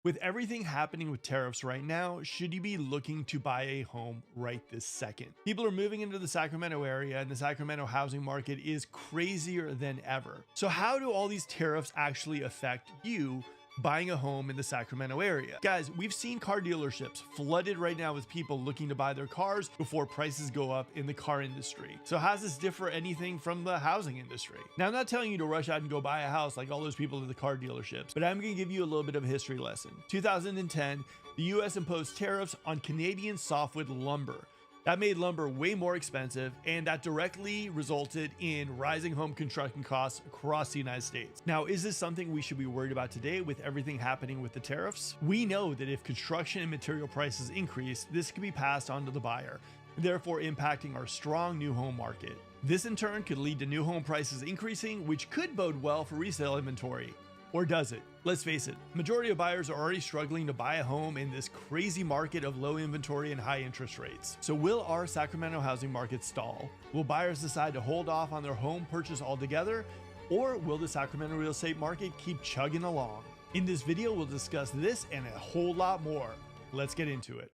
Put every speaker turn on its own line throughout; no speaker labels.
With everything happening with tariffs right now, should you be looking to buy a home right this second? People are moving into the Sacramento area, and the Sacramento housing market is crazier than ever. So how do all these tariffs actually affect you buying a home in the Sacramento area? Guys, we've seen car dealerships flooded right now with people looking to buy their cars before prices go up in the car industry. So how does this differ anything from the housing industry? Now, I'm not telling you to rush out and go buy a house like all those people at the car dealerships, but I'm going to give you a little bit of a history lesson. 2010, the US imposed tariffs on Canadian softwood lumber. That made lumber way more expensive, and that directly resulted in rising home construction costs across the United States. Now, is this something we should be worried about today with everything happening with the tariffs? We know that if construction and material prices increase, this could be passed on to the buyer, therefore impacting our strong new home market. This in turn could lead to new home prices increasing, which could bode well for resale inventory. Or does it? Let's face it, majority of buyers are already struggling to buy a home in this crazy market of low inventory and high interest rates. So will our Sacramento housing market stall? Will buyers decide to hold off on their home purchase altogether? Or will the Sacramento real estate market keep chugging along? In this video, we'll discuss this and a whole lot more. Let's get into it.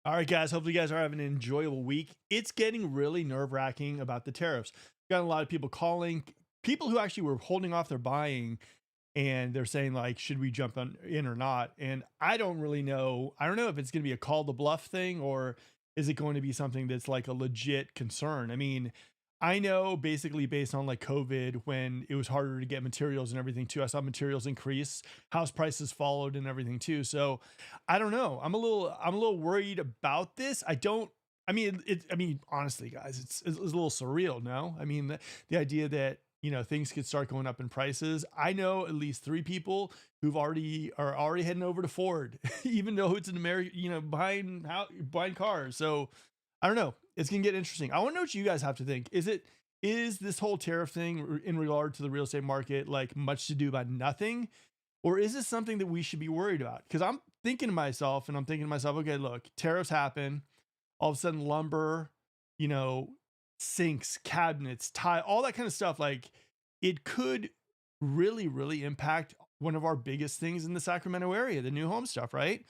All right, guys, hopefully you guys are having an enjoyable week. It's getting really nerve-wracking about the tariffs. Got a lot of people calling, people who actually were holding off their buying, and they're saying like, should we jump in or not? And I don't really know. I don't know if it's going to be a call the bluff thing, or is it going to be something that's like a legit concern? I mean, I know basically based on like COVID, when it was harder to get materials and everything too, I saw materials increase, house prices followed and everything too. So I don't know. I'm a little worried about this. I mean, honestly, guys, it's a little surreal. No, I mean, the idea that, you know, things could start going up in prices. I know at least 3 people who've are already heading over to Ford, even though it's an American, you know, buying cars. So I don't know. It's gonna get interesting. I want to know what you guys have to think. Is this whole tariff thing in regard to the real estate market like much to do about nothing, or is this something that we should be worried about? Because I'm thinking to myself, okay, look, tariffs happen. All of a sudden, lumber, you know, sinks, cabinets, tile, all that kind of stuff, like it could really impact one of our biggest things in the Sacramento area, the new home stuff, right?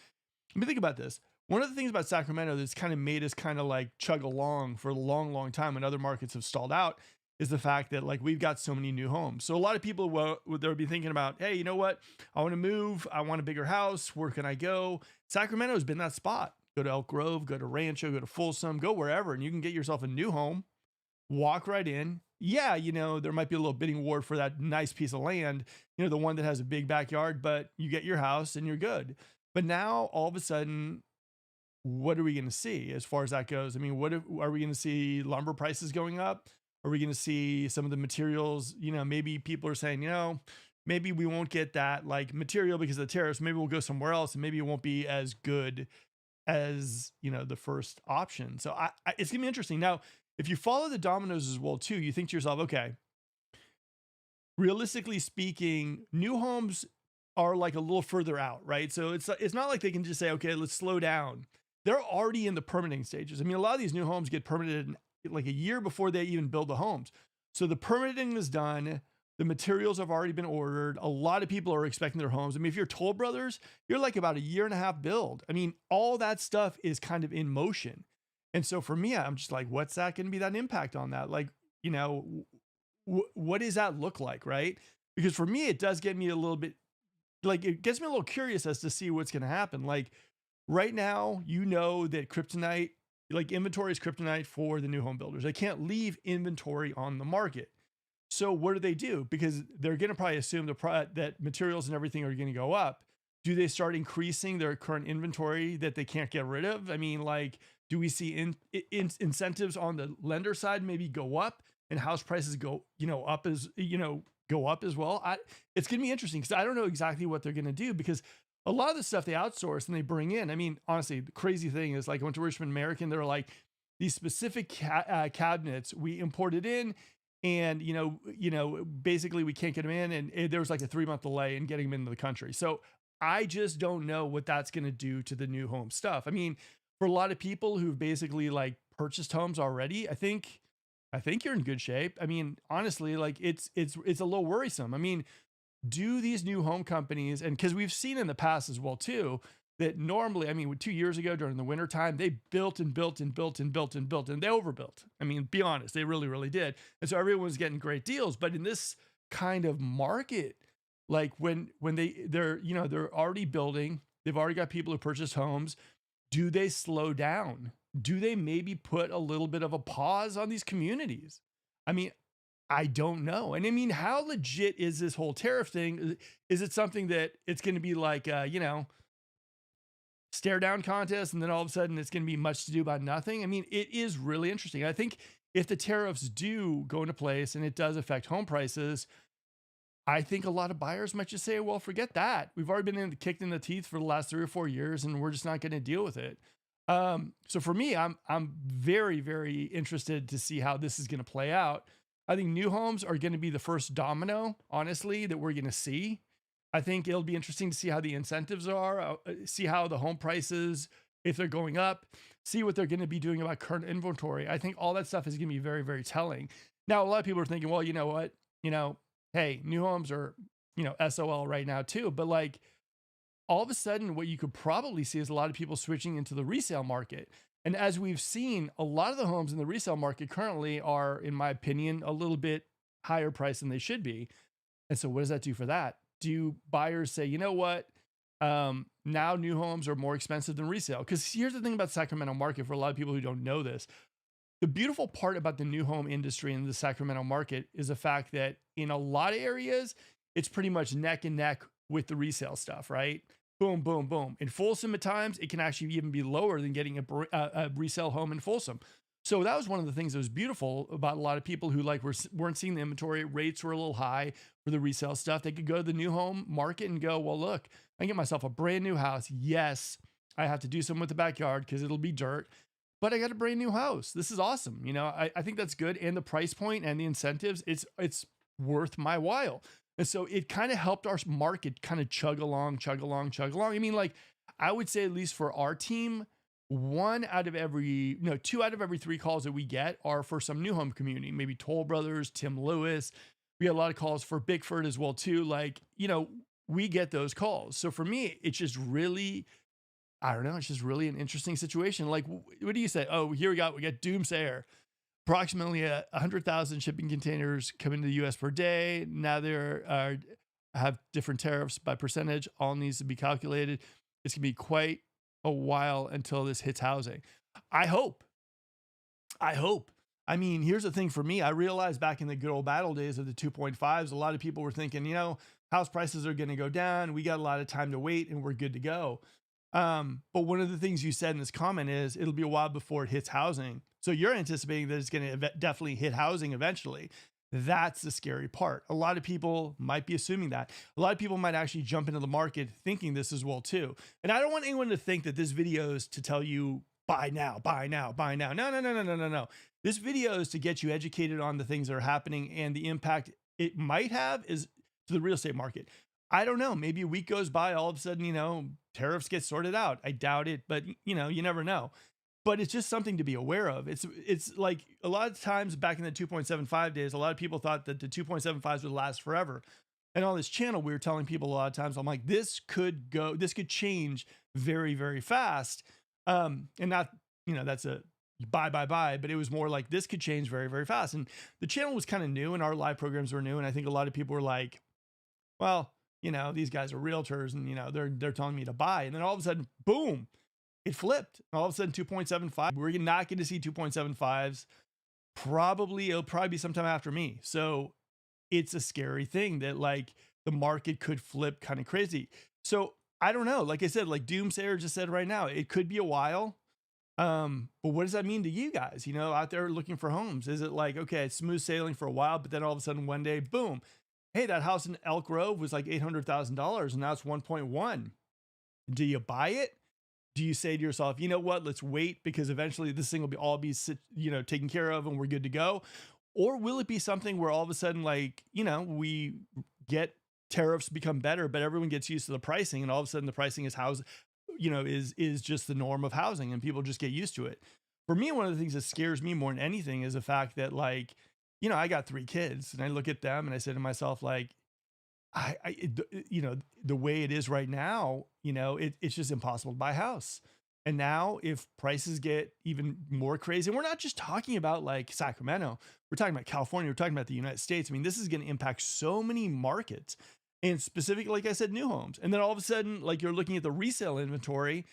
I mean, think about this. One of the things about Sacramento that's kind of made us kind of like chug along for a long time when other markets have stalled out is the fact that like we've got so many new homes. So a lot of people they'll be thinking about, hey, you know what? I want to move. I want a bigger house. Where can I go? Sacramento has been that spot. Go to Elk Grove, go to Rancho, go to Folsom, go wherever, and you can get yourself a new home. Walk right in. Yeah, you know, there might be a little bidding war for that nice piece of land, you know, the one that has a big backyard, but you get your house and you're good. But now all of a sudden, what are we going to see as far as that goes? I mean, are we going to see lumber prices going up? Are we going to see some of the materials, you know, maybe people are saying, you know, maybe we won't get that like material because of the tariffs. Maybe we'll go somewhere else and maybe it won't be as good as, you know, the first option. So it's going to be interesting. Now, if you follow the dominoes as well too, you think to yourself, okay, realistically speaking, new homes are like a little further out, right? So it's not like they can just say, okay, let's slow down. They're already in the permitting stages. I mean, a lot of these new homes get permitted like a year before they even build the homes. So the permitting is done. The materials have already been ordered. A lot of people are expecting their homes. I mean, if you're Toll Brothers, you're like about a year and a half build. I mean, all that stuff is kind of in motion. And so for me, I'm just like, what's that going to be that impact on that? Like, you know, what does that look like? Right. Because for me, it does get me a little bit like, it gets me a little curious as to see what's going to happen. Like right now, you know, that kryptonite, like inventory is kryptonite for the new home builders. They can't leave inventory on the market. So what do? Because they're going to probably assume that materials and everything are going to go up. Do they start increasing their current inventory that they can't get rid of? I mean, like, do we see incentives on the lender side maybe go up and house prices go, you know, up as, you know, go up as well? It's going to be interesting because I don't know exactly what they're going to do because a lot of the stuff they outsource and they bring in. I mean, honestly, the crazy thing is like I went to Richmond American, they were like, these specific cabinets we imported in and, you know, basically we can't get them in and there was like a 3-month delay in getting them into the country. So I just don't know what that's going to do to the new home stuff. I mean, for a lot of people who've basically like purchased homes already, I think you're in good shape. I mean, honestly, like it's a little worrisome. I mean, do these new home companies, and because we've seen in the past as well too, that normally, I mean, 2 years ago during the wintertime, they built and built and built and built and built and they overbuilt. I mean, be honest, they really, really did. And so everyone was getting great deals. But in this kind of market, like when they're already building, they've already got people who purchase homes. Do they slow down? Do they maybe put a little bit of a pause on these communities? I mean, I don't know. And I mean, how legit is this whole tariff thing? Is it something that it's going to be like, stare down contest, and then all of a sudden it's going to be much to do about nothing? I mean, it is really interesting. I think if the tariffs do go into place and it does affect home prices, I think a lot of buyers might just say, well, forget that. We've already been kicked in the teeth for the last 3 or 4 years, and we're just not going to deal with it. So for me, I'm very, very interested to see how this is going to play out. I think new homes are going to be the first domino, honestly, that we're going to see. I think it'll be interesting to see how the incentives are, see how the home prices, if they're going up, see what they're going to be doing about current inventory. I think all that stuff is going to be very, very telling. Now, a lot of people are thinking, well, you know what, hey, new homes are, SOL right now too. But like all of a sudden, what you could probably see is a lot of people switching into the resale market. And as we've seen, a lot of the homes in the resale market currently are, in my opinion, a little bit higher price than they should be. And so what does that do for that? Do buyers say, you know what? Now new homes are more expensive than resale? Because here's the thing about the Sacramento market for a lot of people who don't know this. The beautiful part about the new home industry in the Sacramento market is the fact that in a lot of areas, it's pretty much neck and neck with the resale stuff, right? Boom, boom, boom. In Folsom at times, it can actually even be lower than getting a resale home in Folsom. So that was one of the things that was beautiful about a lot of people who weren't seeing the inventory. Rates were a little high for the resale stuff. They could go to the new home market and go, well, look, I can get myself a brand new house. Yes, I have to do something with the backyard because it'll be dirt, but I got a brand new house. This is awesome. I think that's good. And the price point and the incentives, it's worth my while. And so it kind of helped our market kind of chug along. I mean, like I would say at least for our team, 2 out of every 3 calls that we get are for some new home community, maybe Toll Brothers, Tim Lewis. We get a lot of calls for Bickford as well too. Like, we get those calls. So for me, it's just really, I don't know. It's just really an interesting situation. Like, what do you say? Oh, here we got Doomsayer. Approximately 100,000 shipping containers come into the U.S. per day. Now there have different tariffs by percentage. All needs to be calculated. It's going to be quite a while until this hits housing. I hope. I mean, here's the thing for me. I realized back in the good old battle days of the 2.5s, a lot of people were thinking, house prices are going to go down. We got a lot of time to wait and we're good to go. But one of the things you said in this comment is it'll be a while before it hits housing. So you're anticipating that it's going to definitely hit housing eventually. That's the scary part. A lot of people might be assuming that. A lot of people might actually jump into the market thinking this as well too. And I don't want anyone to think that this video is to tell you buy now, buy now, buy now. No. This video is to get you educated on the things that are happening and the impact it might have is to the real estate market. I don't know. Maybe a week goes by, all of a sudden, tariffs get sorted out. I doubt it, but you never know. But it's just something to be aware of. It's like a lot of times back in the 2.75 days, a lot of people thought that the 2.75s would last forever. And on this channel, we were telling people a lot of times, I'm like, this could change very, very fast. And not, that's a buy, but it was more like this could change very, very fast. And the channel was kind of new and our live programs were new. And I think a lot of people were like, well, these guys are realtors and, they're telling me to buy. And then all of a sudden, boom, it flipped. All of a sudden, 2.75. We're not going to see 2.75s. It'll probably be sometime after me. So it's a scary thing that like the market could flip kind of crazy. So I don't know. Like I said, like Doomsayer just said right now, it could be a while. But what does that mean to you guys, out there looking for homes? Is it like, okay, it's smooth sailing for a while, but then all of a sudden one day, boom, hey, that house in Elk Grove was like $800,000 and now it's 1.1. Do you buy it? Do you say to yourself, you know what, let's wait because eventually this thing will all be taken care of and we're good to go? Or will it be something where all of a sudden, like, we get tariffs become better, but everyone gets used to the pricing and all of a sudden the pricing is is just the norm of housing and people just get used to it. For me, one of the things that scares me more than anything is the fact that like, I got 3 kids and I look at them and I say to myself, like, the way it is right now, it's just impossible to buy a house. And now if prices get even more crazy, and we're not just talking about like Sacramento, we're talking about California, we're talking about the United States. I mean, this is going to impact so many markets, and specifically, like I said, new homes. And then all of a sudden, like you're looking at the resale inventory,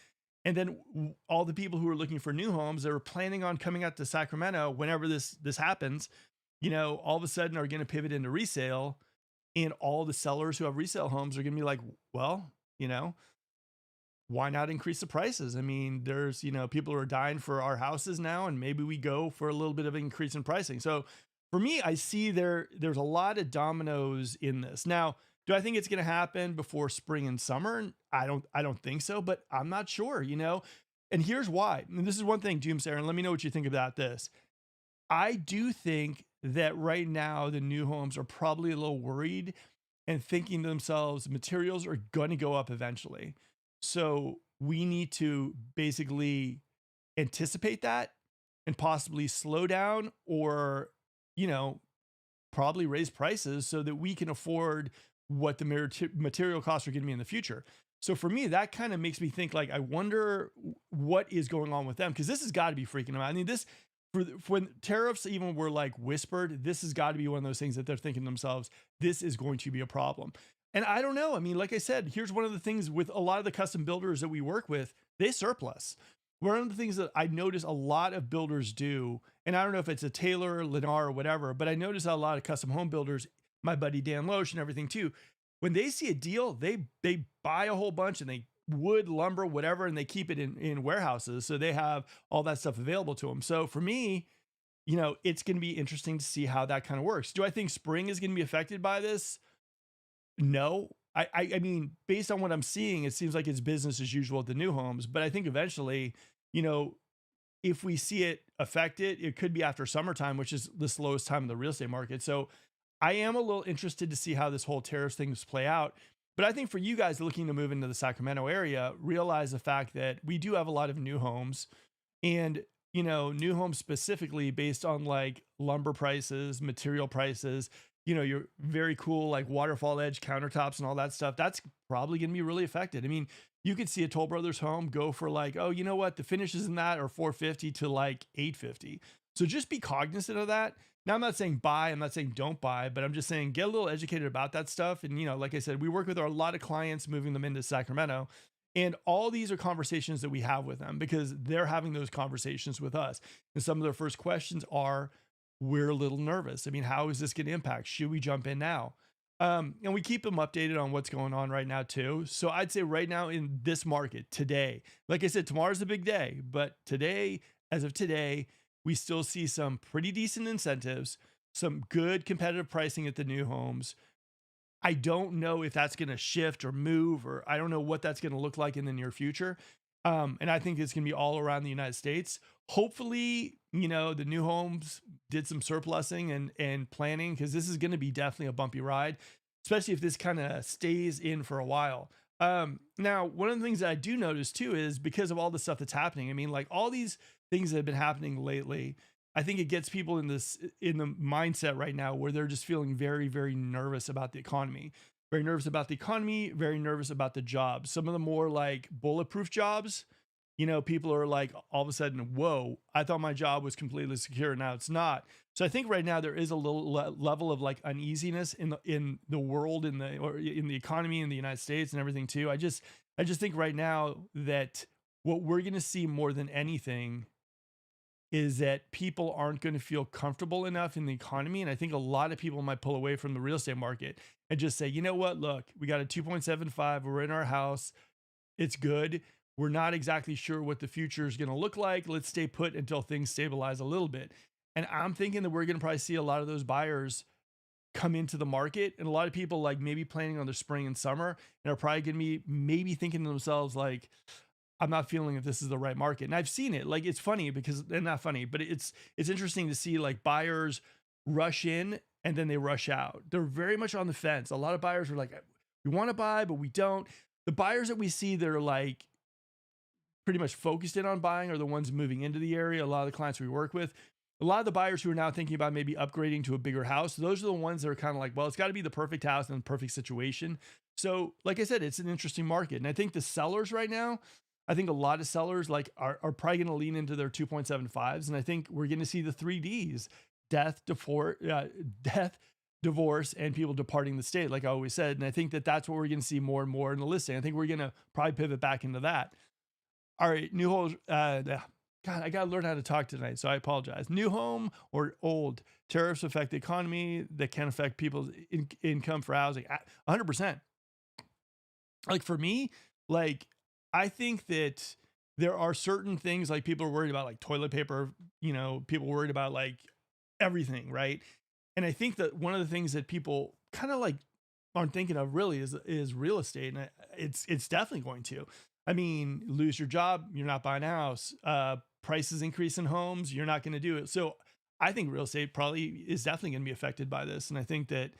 and then all the people who are looking for new homes that are planning on coming out to Sacramento whenever this happens, all of a sudden are going to pivot into resale, and all the sellers who have resale homes are going to be like, well, why not increase the prices? I mean, there's, people are dying for our houses now, and maybe we go for a little bit of an increase in pricing. So for me, I see there's a lot of dominoes in this. Now, do I think it's going to happen before spring and summer? I don't think so, but I'm not sure, And here's why. And this is one thing, Doomsayer, and let me know what you think about this. I do think that right now the new homes are probably a little worried and thinking to themselves, materials are going to go up eventually. So we need to basically anticipate that and possibly slow down, or, you know, probably raise prices so that we can afford what the material costs are going to be in the future. So for me, that kind of makes me think, like, I wonder what is going on with them, because this has got to be freaking them out. I mean, this for when tariffs even were like whispered, this has got to be one of those things that they're thinking to themselves, this is going to be a problem. And I don't know. I mean, like I said, here's one of the things with a lot of the custom builders that we work with, they surplus. One of the things that I notice a lot of builders do, and I don't know if it's a Taylor, Lennar, or whatever, but I notice a lot of custom home builders, my buddy Dan Loesch and everything too, when they see a deal, they buy a whole bunch, and they wood, lumber, whatever, and they keep it in warehouses. So they have all that stuff available to them. So for me, it's going to be interesting to see how that kind of works. Do I think spring is going to be affected by this? No. I mean, based on what I'm seeing, it seems like it's business as usual at the new homes. But I think eventually, you know, if we see it affected, it could be after summertime, which is the slowest time in the real estate market. So I am a little interested to see how this whole tariffs things play out. But I think for you guys looking to move into the Sacramento area, realize the fact that we do have a lot of new homes, and, new homes specifically based on like lumber prices, material prices, your very cool like waterfall edge countertops and all that stuff. That's probably going to be really affected. I mean, you could see a Toll Brothers home go for like, oh, you know what? The finishes in that are 450 to like 850. So just be cognizant of that. Now, I'm not saying buy, I'm not saying don't buy, but I'm just saying get a little educated about that stuff. And, like I said, we work with a lot of clients moving them into Sacramento. And all these are conversations that we have with them because they're having those conversations with us. And some of their first questions are, we're a little nervous. I mean, how is this going to impact? Should we jump in now? And we keep them updated on what's going on right now too. So I'd say right now in this market today, like I said, tomorrow's the big day, but today, as of today, we still see some pretty decent incentives, some good competitive pricing at the new homes. I don't know if that's going to shift or move, or I don't know what that's going to look like in the near future. And I think it's going to be all around the United States. Hopefully, the new homes did some surplusing and planning, because this is going to be definitely a bumpy ride, especially if this kind of stays in for a while. Now, one of the things that I do notice too is because of all the stuff that's happening. I mean, like all these things that have been happening lately, I think it gets people in the mindset right now where they're just feeling very, very nervous about the economy. Very nervous about the economy, very nervous about the jobs. Some of the more like bulletproof jobs, people are like all of a sudden, whoa, I thought my job was completely secure. Now it's not. So I think right now there is a little level of like uneasiness in the world, or in the economy in the United States and everything too. I just think right now that what we're going to see more than anything is that people aren't going to feel comfortable enough in the economy. And I think a lot of people might pull away from the real estate market and just say, you know what, look, we got a 2.75, we're in our house, it's good. We're not exactly sure what the future is going to look like. Let's stay put until things stabilize a little bit. And I'm thinking that we're going to probably see a lot of those buyers come into the market, and a lot of people like maybe planning on their spring and summer and are probably going to be maybe thinking to themselves like, I'm not feeling if this is the right market. And I've seen it. Like, it's funny because they're not funny, but it's interesting to see like buyers rush in and then they rush out. They're very much on the fence. A lot of buyers are like, we want to buy, but we don't. The buyers that we see that are like pretty much focused in on buying are the ones moving into the area. A lot of the clients we work with, A lot of the buyers who are now thinking about maybe upgrading to a bigger house, those are the ones that are kind of like, well, it's got to be the perfect house and the perfect situation. So, like I said, it's an interesting market. And I think the sellers right now, I think a lot of sellers like are probably going to lean into their 2.75s. And I think we're going to see the 3Ds: death, death, divorce, and people departing the state, like I always said. And I think that that's what we're going to see more and more in the listing. I think we're going to probably pivot back into that. All right, new homes. God, I got to learn how to talk tonight, so I apologize. New home or old? Tariffs affect the economy that can affect people's income for housing. 100%. Like for me, like I think that there are certain things like people are worried about, like toilet paper, people worried about like everything, right? And I think that one of the things that people kind of like aren't thinking of really is real estate, and it's definitely going to. I mean, lose your job, you're not buying a house. Prices increase in homes, you're not going to do it. So I think real estate probably is definitely going to be affected by this, and I think that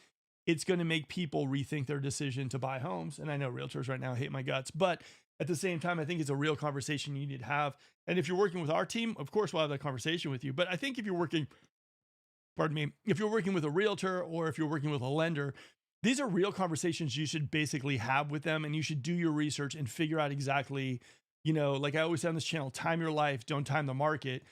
it's going to make people rethink their decision to buy homes. And I know realtors right now hate my guts, but at the same time, I think it's a real conversation you need to have. And if you're working with our team, of course, we'll have that conversation with you. But I think if you're working, pardon me, if you're working with a realtor or if you're working with a lender, these are real conversations you should basically have with them, and you should do your research and figure out exactly, like I always say on this channel, time your life, don't time the market.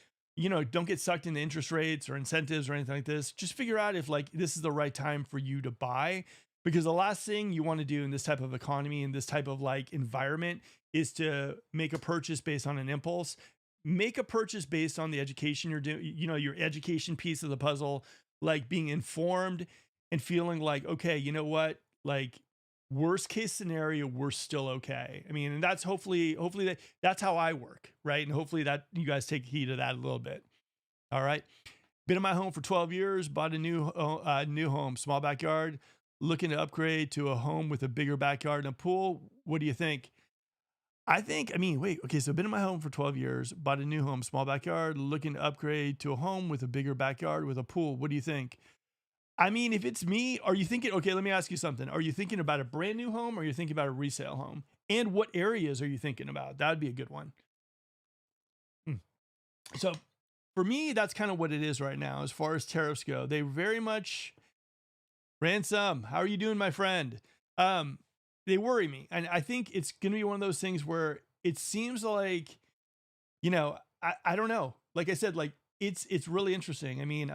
Don't get sucked into interest rates or incentives or anything like this. Just figure out if like this is the right time for you to buy, because the last thing you want to do in this type of economy, in this type of like environment, is to make a purchase based on an impulse. Make a purchase based on the education you're doing, your education piece of the puzzle, like being informed and feeling like, okay, you know what, like worst case scenario, we're still okay. I mean, and that's hopefully that's how I work, right? And hopefully that you guys take heed of that a little bit. All right. Been in my home for 12 years, bought a new home, small backyard, looking to upgrade to a home with a bigger backyard and a pool. What do you think? Wait, okay, so been in my home for 12 years, bought a new home, small backyard, looking to upgrade to a home with a bigger backyard with a pool. What do you think? I mean, if it's me, are you thinking, okay, let me ask you something. Are you thinking about a brand new home or are you thinking about a resale home? And what areas are you thinking about? That would be a good one. So for me, that's kind of what it is right now as far as tariffs go. They very much ransom. How are you doing, my friend? They worry me. And I think it's going to be one of those things where it seems like, I don't know. Like I said, like it's really interesting. I mean,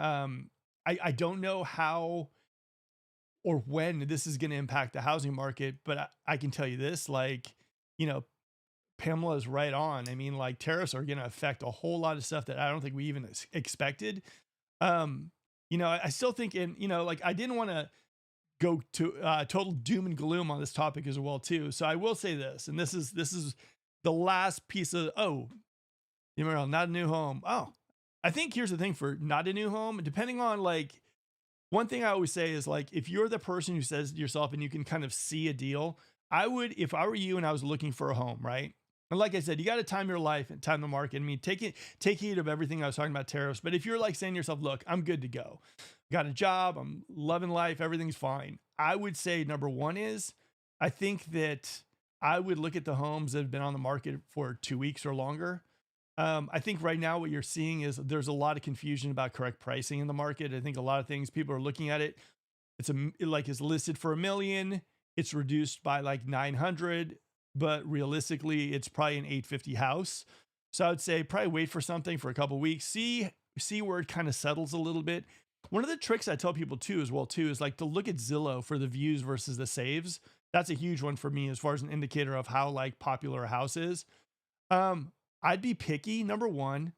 I don't know how or when this is going to impact the housing market, but I can tell you this, like, Pamela is right on. I mean, like tariffs are going to affect a whole lot of stuff that I don't think we even expected. I still think like I didn't want to go to total doom and gloom on this topic as well too. So I will say this, and this is the last piece of, not a new home. Oh, I think here's the thing for not a new home, depending on like, one thing I always say is like, if you're the person who says to yourself and you can kind of see a deal, I would, if I were you and I was looking for a home, right? And like I said, you got to time your life and time the market. I mean, take heed of everything I was talking about tariffs. But if you're like saying to yourself, look, I'm good to go. Got a job. I'm loving life. Everything's fine. I would say number one is, I think that I would look at the homes that have been on the market for 2 weeks or longer. I think right now what you're seeing is there's a lot of confusion about correct pricing in the market. I think a lot of things people are looking at it. It's listed for $1 million. It's reduced by like 900, but realistically it's probably an 850 house. So I would say probably wait for something for a couple of weeks. See where it kind of settles a little bit. One of the tricks I tell people too is like to look at Zillow for the views versus the saves. That's a huge one for me as far as an indicator of how like popular a house is. I'd be picky. Number one,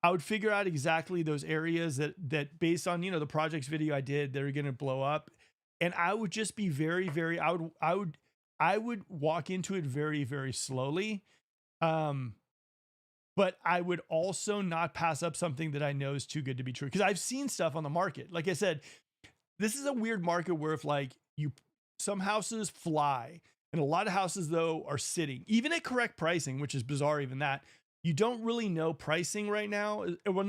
I would figure out exactly those areas that based on, the projects video I did, they're going to blow up. And I would just be very, very, I would walk into it very, very slowly. But I would also not pass up something that I know is too good to be true. Cause I've seen stuff on the market. Like I said, this is a weird market where if like some houses fly and a lot of houses though are sitting even at correct pricing, which is bizarre. Even that you don't really know pricing right now. Well,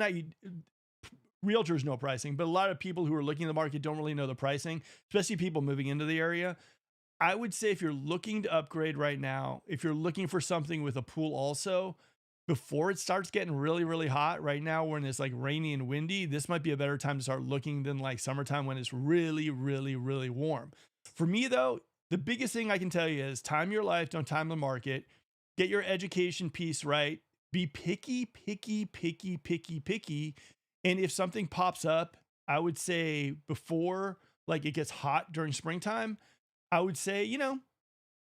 realtors know pricing, but a lot of people who are looking at the market don't really know the pricing, especially people moving into the area. I would say if you're looking to upgrade right now, if you're looking for something with a pool also, before it starts getting really, really hot. Right now, when it's like rainy and windy, this might be a better time to start looking than like summertime when it's really, really, really warm. For me, though, the biggest thing I can tell you is time your life, don't time the market. Get your education piece right. Be picky, picky, picky, picky, picky. And if something pops up, I would say before like it gets hot during springtime, I would say,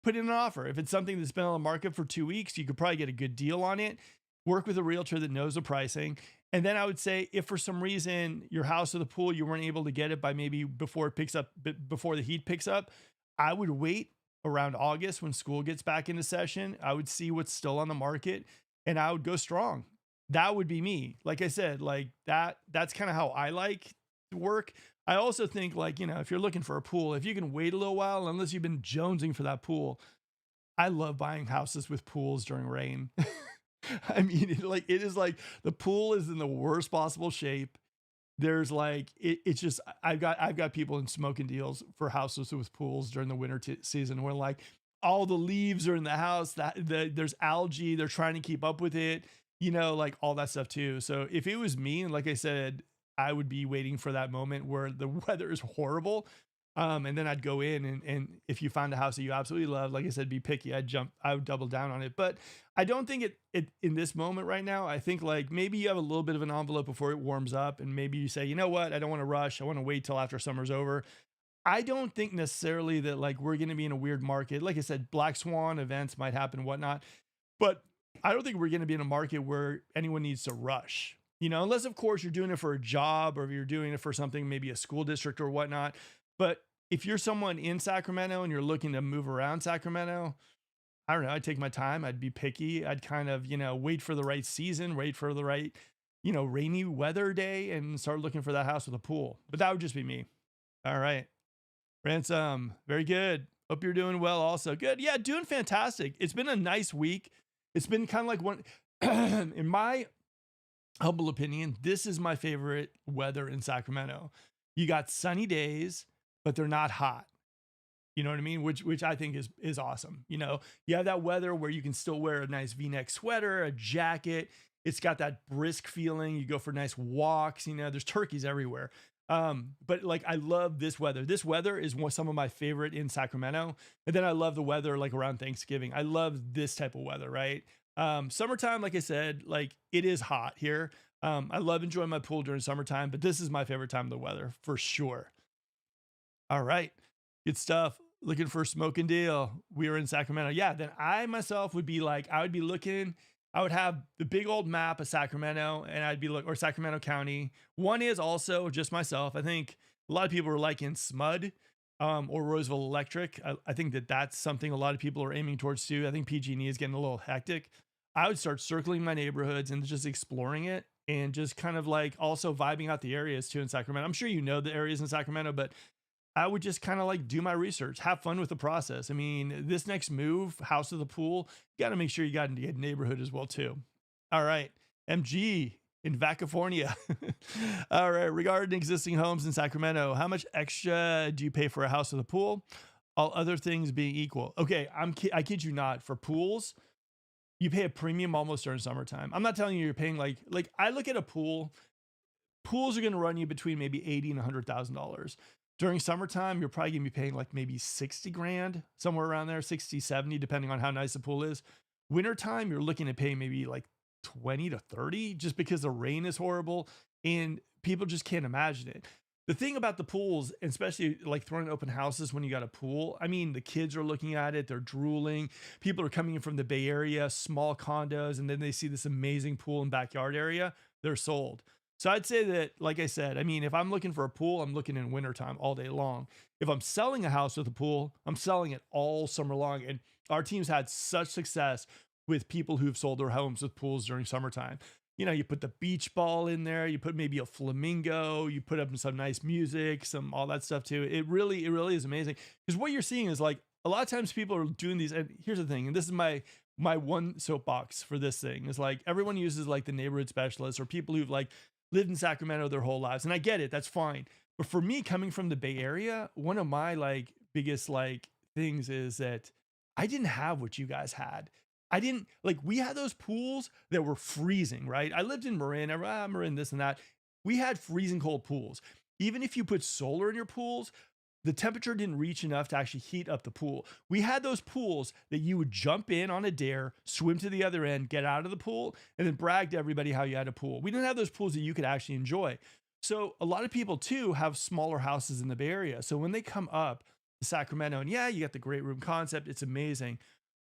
put in an offer. If it's something that's been on the market for 2 weeks, you could probably get a good deal on it. Work with a realtor that knows the pricing. And then I would say if for some reason your house or the pool, you weren't able to get it by maybe before it picks up, before the heat picks up, I would wait around August when school gets back into session. I would see what's still on the market and I would go strong. That would be me. Like I said, like that's kind of how I like to work. I also think like, if you're looking for a pool, if you can wait a little while, unless you've been jonesing for that pool, I love buying houses with pools during rain. I mean, it is like the pool is in the worst possible shape. There's like it's just I've got people in smoking deals for houses with pools during the winter season where like all the leaves are in the house, there's algae, they're trying to keep up with it, like all that stuff too. So if it was me, and like I said, I would be waiting for that moment where the weather is horrible. And then I'd go in and if you find a house that you absolutely love, like I said, be picky. I would double down on it. But I don't think it in this moment right now. I think like maybe you have a little bit of an envelope before it warms up, and maybe you say, you know what, I don't want to rush. I want to wait till after summer's over. I don't think necessarily that like we're going to be in a weird market. Like I said, black swan events might happen, whatnot, but I don't think we're going to be in a market where anyone needs to rush. Unless of course you're doing it for a job or if you're doing it for something, maybe a school district or whatnot. But if you're someone in Sacramento and you're looking to move around Sacramento, I don't know, I'd take my time. I'd be picky. I'd kind of, wait for the right season, wait for the right, rainy weather day and start looking for that house with a pool. But that would just be me. All right. Ransom, very good. Hope you're doing well also. Good. Yeah, doing fantastic. It's been a nice week. It's been kind of like one, in my humble opinion, this is my favorite weather in Sacramento. You got sunny days, but they're not hot. You know what I mean? Which I think is awesome. You have that weather where you can still wear a nice V-neck sweater, a jacket. It's got that brisk feeling. You go for nice walks. There's turkeys everywhere. But like I love this weather. This weather is some of my favorite in Sacramento. And then I love the weather like around Thanksgiving. I love this type of weather, right? Summertime, like I said, like it is hot here. I love enjoying my pool during summertime, but this is my favorite time of the weather for sure. All right. Good stuff. Looking for a smoking deal. We are in Sacramento. Yeah. Then I myself would be like, I would be looking, I would have the big old map of Sacramento and I'd be or Sacramento County. One is also just myself. I think a lot of people are liking SMUD or Roseville Electric. I think that's something a lot of people are aiming towards too. I think PG&E is getting a little hectic. I would start circling my neighborhoods and just exploring it and just kind of like also vibing out the areas too in Sacramento. I'm sure you know the areas in Sacramento, but I would just kind of like do my research, have fun with the process. I mean, this next move, house of the pool, you got to make sure you got a neighborhood as well too. All right, MG in Vacafornia. All right, regarding existing homes in Sacramento, how much extra do you pay for a house with a pool? All other things being equal. Okay, I kid you not. For pools, you pay a premium almost during summertime. I'm not telling you you're paying like I look at a pool. Pools are going to run you between maybe $80,000 and $100,000. During summertime, you're probably gonna be paying like maybe 60 grand, somewhere around there, 60, 70, depending on how nice the pool is. Wintertime, you're looking at paying maybe like 20 to 30 just because the rain is horrible and people just can't imagine it. The thing about the pools, especially like throwing open houses when you got a pool, I mean, the kids are looking at it, they're drooling. People are coming in from the Bay Area, small condos, and then they see this amazing pool and backyard area, they're sold. So I'd say that, like I said, I mean, if I'm looking for a pool, I'm looking in wintertime all day long. If I'm selling a house with a pool, I'm selling it all summer long. And our team's had such success with people who've sold their homes with pools during summertime. You put the beach ball in there, you put maybe a flamingo, you put up some nice music, some all that stuff too. It really is amazing. Because what you're seeing is like a lot of times people are doing these, and here's the thing, and this is my one soapbox for this thing is like everyone uses like the neighborhood specialists or people who've like lived in Sacramento their whole lives. And I get it, that's fine. But for me, coming from the Bay Area, one of my like biggest like things is that I didn't have what you guys had. I didn't like we had those pools that were freezing, right? I lived in Marin, Marin, this and that. We had freezing cold pools. Even if you put solar in your pools, the temperature didn't reach enough to actually heat up the pool. We had those pools that you would jump in on a dare, swim to the other end, get out of the pool, and then brag to everybody how you had a pool. We didn't have those pools that you could actually enjoy. So a lot of people too have smaller houses in the Bay Area. So when they come up to Sacramento, and yeah, you got the great room concept, it's amazing.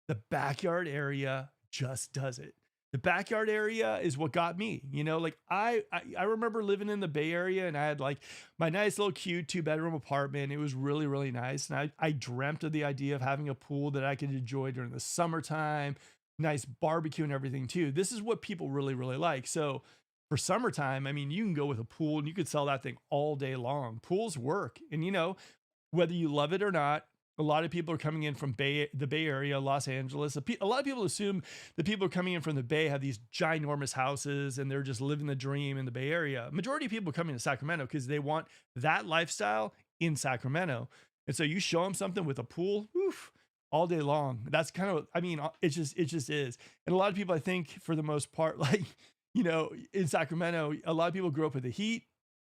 The backyard area just does it. The backyard area is what got me, like I remember living in the Bay Area and I had like my nice little cute 2-bedroom apartment. It was really, really nice. And I dreamt of the idea of having a pool that I could enjoy during the summertime, nice barbecue and everything too. This is what people really, really like. So for summertime, I mean, you can go with a pool and you could sell that thing all day long. Pools work. And whether you love it or not, a lot of people are coming in from the Bay Area, Los Angeles. A lot of people assume that people are coming in from the Bay have these ginormous houses and they're just living the dream in the Bay Area. Majority of people coming to Sacramento because they want that lifestyle in Sacramento. And so you show them something with a pool, oof, all day long. That's kind of, I mean, it just is. And a lot of people, I think, for the most part, like, in Sacramento, a lot of people grew up with the heat.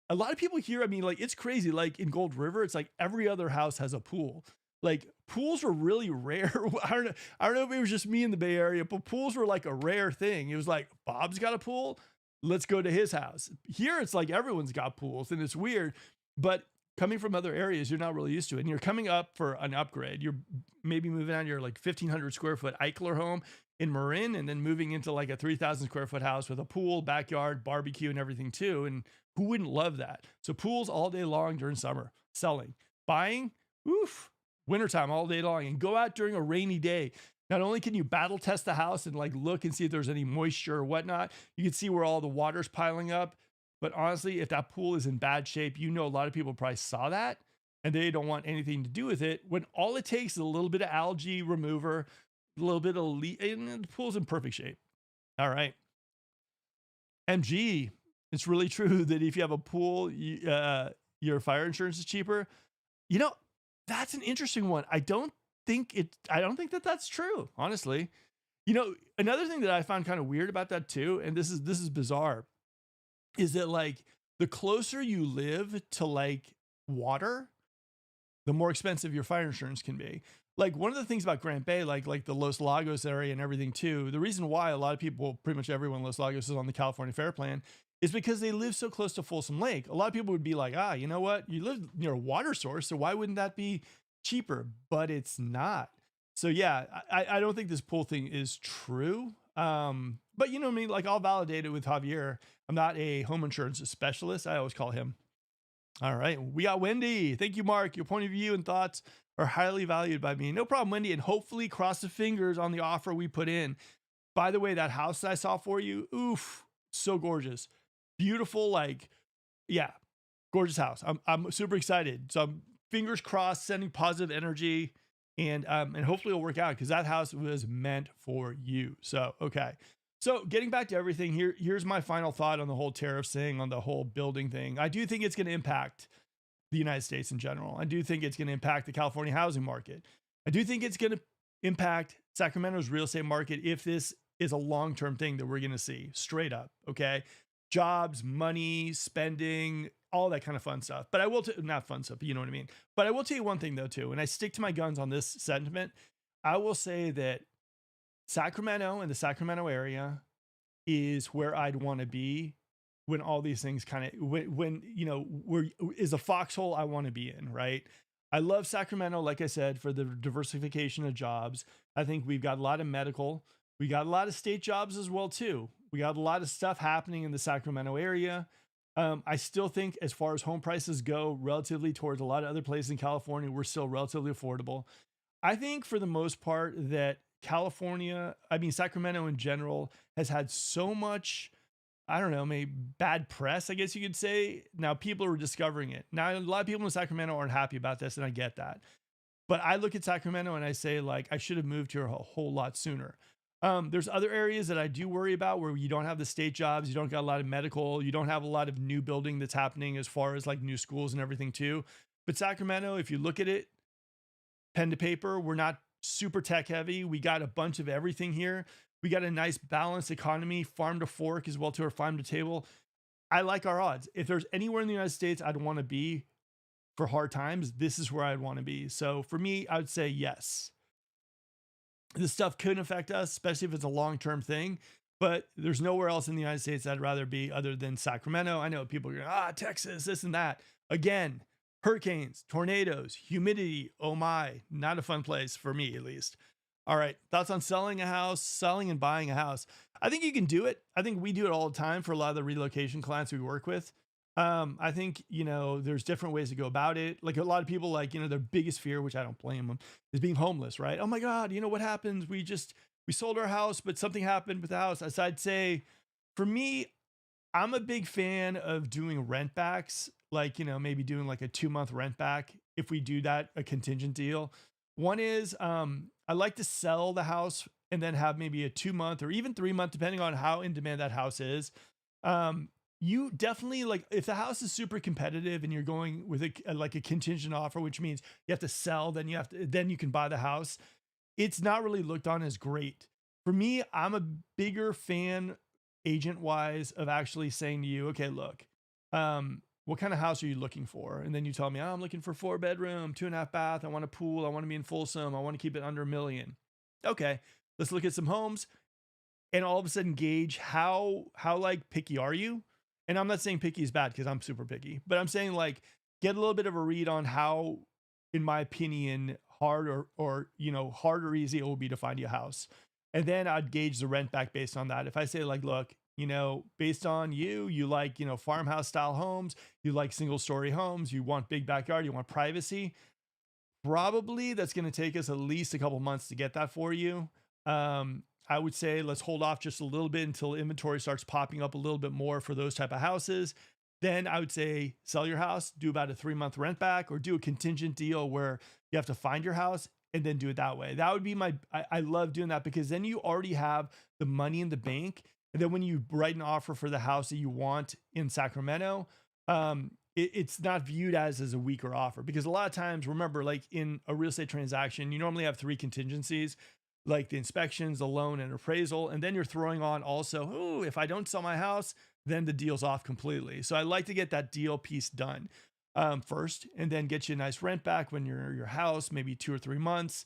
A lot of people here, I mean, like, it's crazy. Like in Gold River, it's like every other house has a pool. Like pools were really rare. I don't know if it was just me in the Bay Area, but pools were like a rare thing. It was like, Bob's got a pool, let's go to his house. Here, it's like everyone's got pools and it's weird, but coming from other areas, you're not really used to it. And you're coming up for an upgrade. You're maybe moving out of your like 1,500 square foot Eichler home in Marin and then moving into like a 3,000 square foot house with a pool, backyard, barbecue and everything too. And who wouldn't love that? So pools all day long during summer, selling, buying, oof, wintertime all day long, and go out during a rainy day. Not only can you battle test the house and like look and see if there's any moisture or whatnot, you can see where all the water's piling up. But honestly, if that pool is in bad shape, a lot of people probably saw that and they don't want anything to do with it when all it takes is a little bit of algae remover, a little bit of and the pool's in perfect shape. All right. MG, it's really true that if you have a pool, your fire insurance is cheaper. That's an interesting one. I don't think that that's true, honestly. Another thing that I found kind of weird about that too, and this is bizarre, is that like the closer you live to like water, the more expensive your fire insurance can be. Like one of the things about Grant Bay, like the Los Lagos area and everything too, the reason why a lot of people, pretty much everyone in Los Lagos is on the California Fair Plan is because they live so close to Folsom Lake. A lot of people would be like, you know what? You live near a water source, so why wouldn't that be cheaper? But it's not. So yeah, I don't think this pool thing is true. But you know what I mean? Like I'll validate it with Javier. I'm not a home insurance specialist. I always call him. All right. We got Wendy. Thank you, Mark. Your point of view and thoughts are highly valued by me. No problem, Wendy. And hopefully cross the fingers on the offer we put in. By the way, that house that I saw for you, oof, so gorgeous. Beautiful, like, yeah, gorgeous house. I'm super excited. So I'm fingers crossed, sending positive energy, and hopefully it'll work out because that house was meant for you. So okay. So getting back to everything here's my final thought on the whole tariffs thing, on the whole building thing. I do think it's going to impact the United States in general. I do think it's going to impact the California housing market. I do think it's going to impact Sacramento's real estate market if this is a long-term thing that we're going to see straight up. Okay. Jobs, money, spending, all that kind of fun stuff. But I will, not fun stuff, but you know what I mean? But I will tell you one thing though, too, and I stick to my guns on this sentiment. I will say that Sacramento and the Sacramento area is where I'd want to be when all these things kind of, when is a foxhole I want to be in, right? I love Sacramento, like I said, for the diversification of jobs. I think we've got a lot of medical. We got a lot of state jobs as well, too. We got a lot of stuff happening in the Sacramento area. I still think as far as home prices go, relatively towards a lot of other places in California, we're still relatively affordable. I think for the most part that Sacramento in general has had so much, I don't know, maybe bad press, I guess you could say. Now people are discovering it. Now, a lot of people in Sacramento aren't happy about this, and I get that. But I look at Sacramento and I say, like, I should have moved here a whole lot sooner. There's other areas that I do worry about where you don't have the state jobs, you don't got a lot of medical, you don't have a lot of new building that's happening as far as like new schools and everything too. But Sacramento, if you look at it, pen to paper, we're not super tech heavy. We got a bunch of everything here. We got a nice balanced economy, farm to fork as well to our farm to table. I like our odds. If there's anywhere in the United States I'd want to be for hard times, this is where I'd want to be. So for me, I would say yes. This stuff could affect us, especially if it's a long-term thing. But there's nowhere else in the United States I'd rather be other than Sacramento. I know people are going, Texas, this and that. Again, hurricanes, tornadoes, humidity. Oh my, not a fun place for me, at least. All right, thoughts on selling a house, selling and buying a house. I think you can do it. I think we do it all the time for a lot of the relocation clients we work with. I think, there's different ways to go about it. Like a lot of people, like, their biggest fear, which I don't blame them, is being homeless, right? Oh my God, what happens? We sold our house, but something happened with the house. As I'd say, for me, I'm a big fan of doing rent backs, like, maybe doing like a 2-month rent back if we do that, a contingent deal. One is I like to sell the house and then have maybe a 2-month or even 3-month, depending on how in demand that house is. You definitely, like, if the house is super competitive and you're going with like a contingent offer, which means you have to sell, then you can buy the house. It's not really looked on as great. For me, I'm a bigger fan agent wise of actually saying to you, okay, look, what kind of house are you looking for? And then you tell me, I'm looking for 4-bedroom, 2.5 bath. I want a pool. I want to be in Folsom. I want to keep it under $1 million. Okay, let's look at some homes and all of a sudden gauge how like picky are you? And I'm not saying picky is bad because I'm super picky, but I'm saying like get a little bit of a read on how, in my opinion, hard or hard or easy it will be to find you a house. And then I'd gauge the rent back based on that. If I say like, look, based on you like, farmhouse style homes, you like single story homes, you want big backyard, you want privacy, probably that's going to take us at least a couple months to get that for you. I would say let's hold off just a little bit until inventory starts popping up a little bit more for those type of houses. Then I would say sell your house, do about a 3-month rent back, or do a contingent deal where you have to find your house and then do it that way. That would be I love doing that because then you already have the money in the bank. And then when you write an offer for the house that you want in Sacramento, it's not viewed as a weaker offer, because a lot of times, remember, like in a real estate transaction, you normally have 3 contingencies, like the inspections, the loan, and appraisal. And then you're throwing on also, oh, if I don't sell my house, then the deal's off completely. So I like to get that deal piece done first, and then get you a nice rent back when you're your house, maybe 2 or 3 months,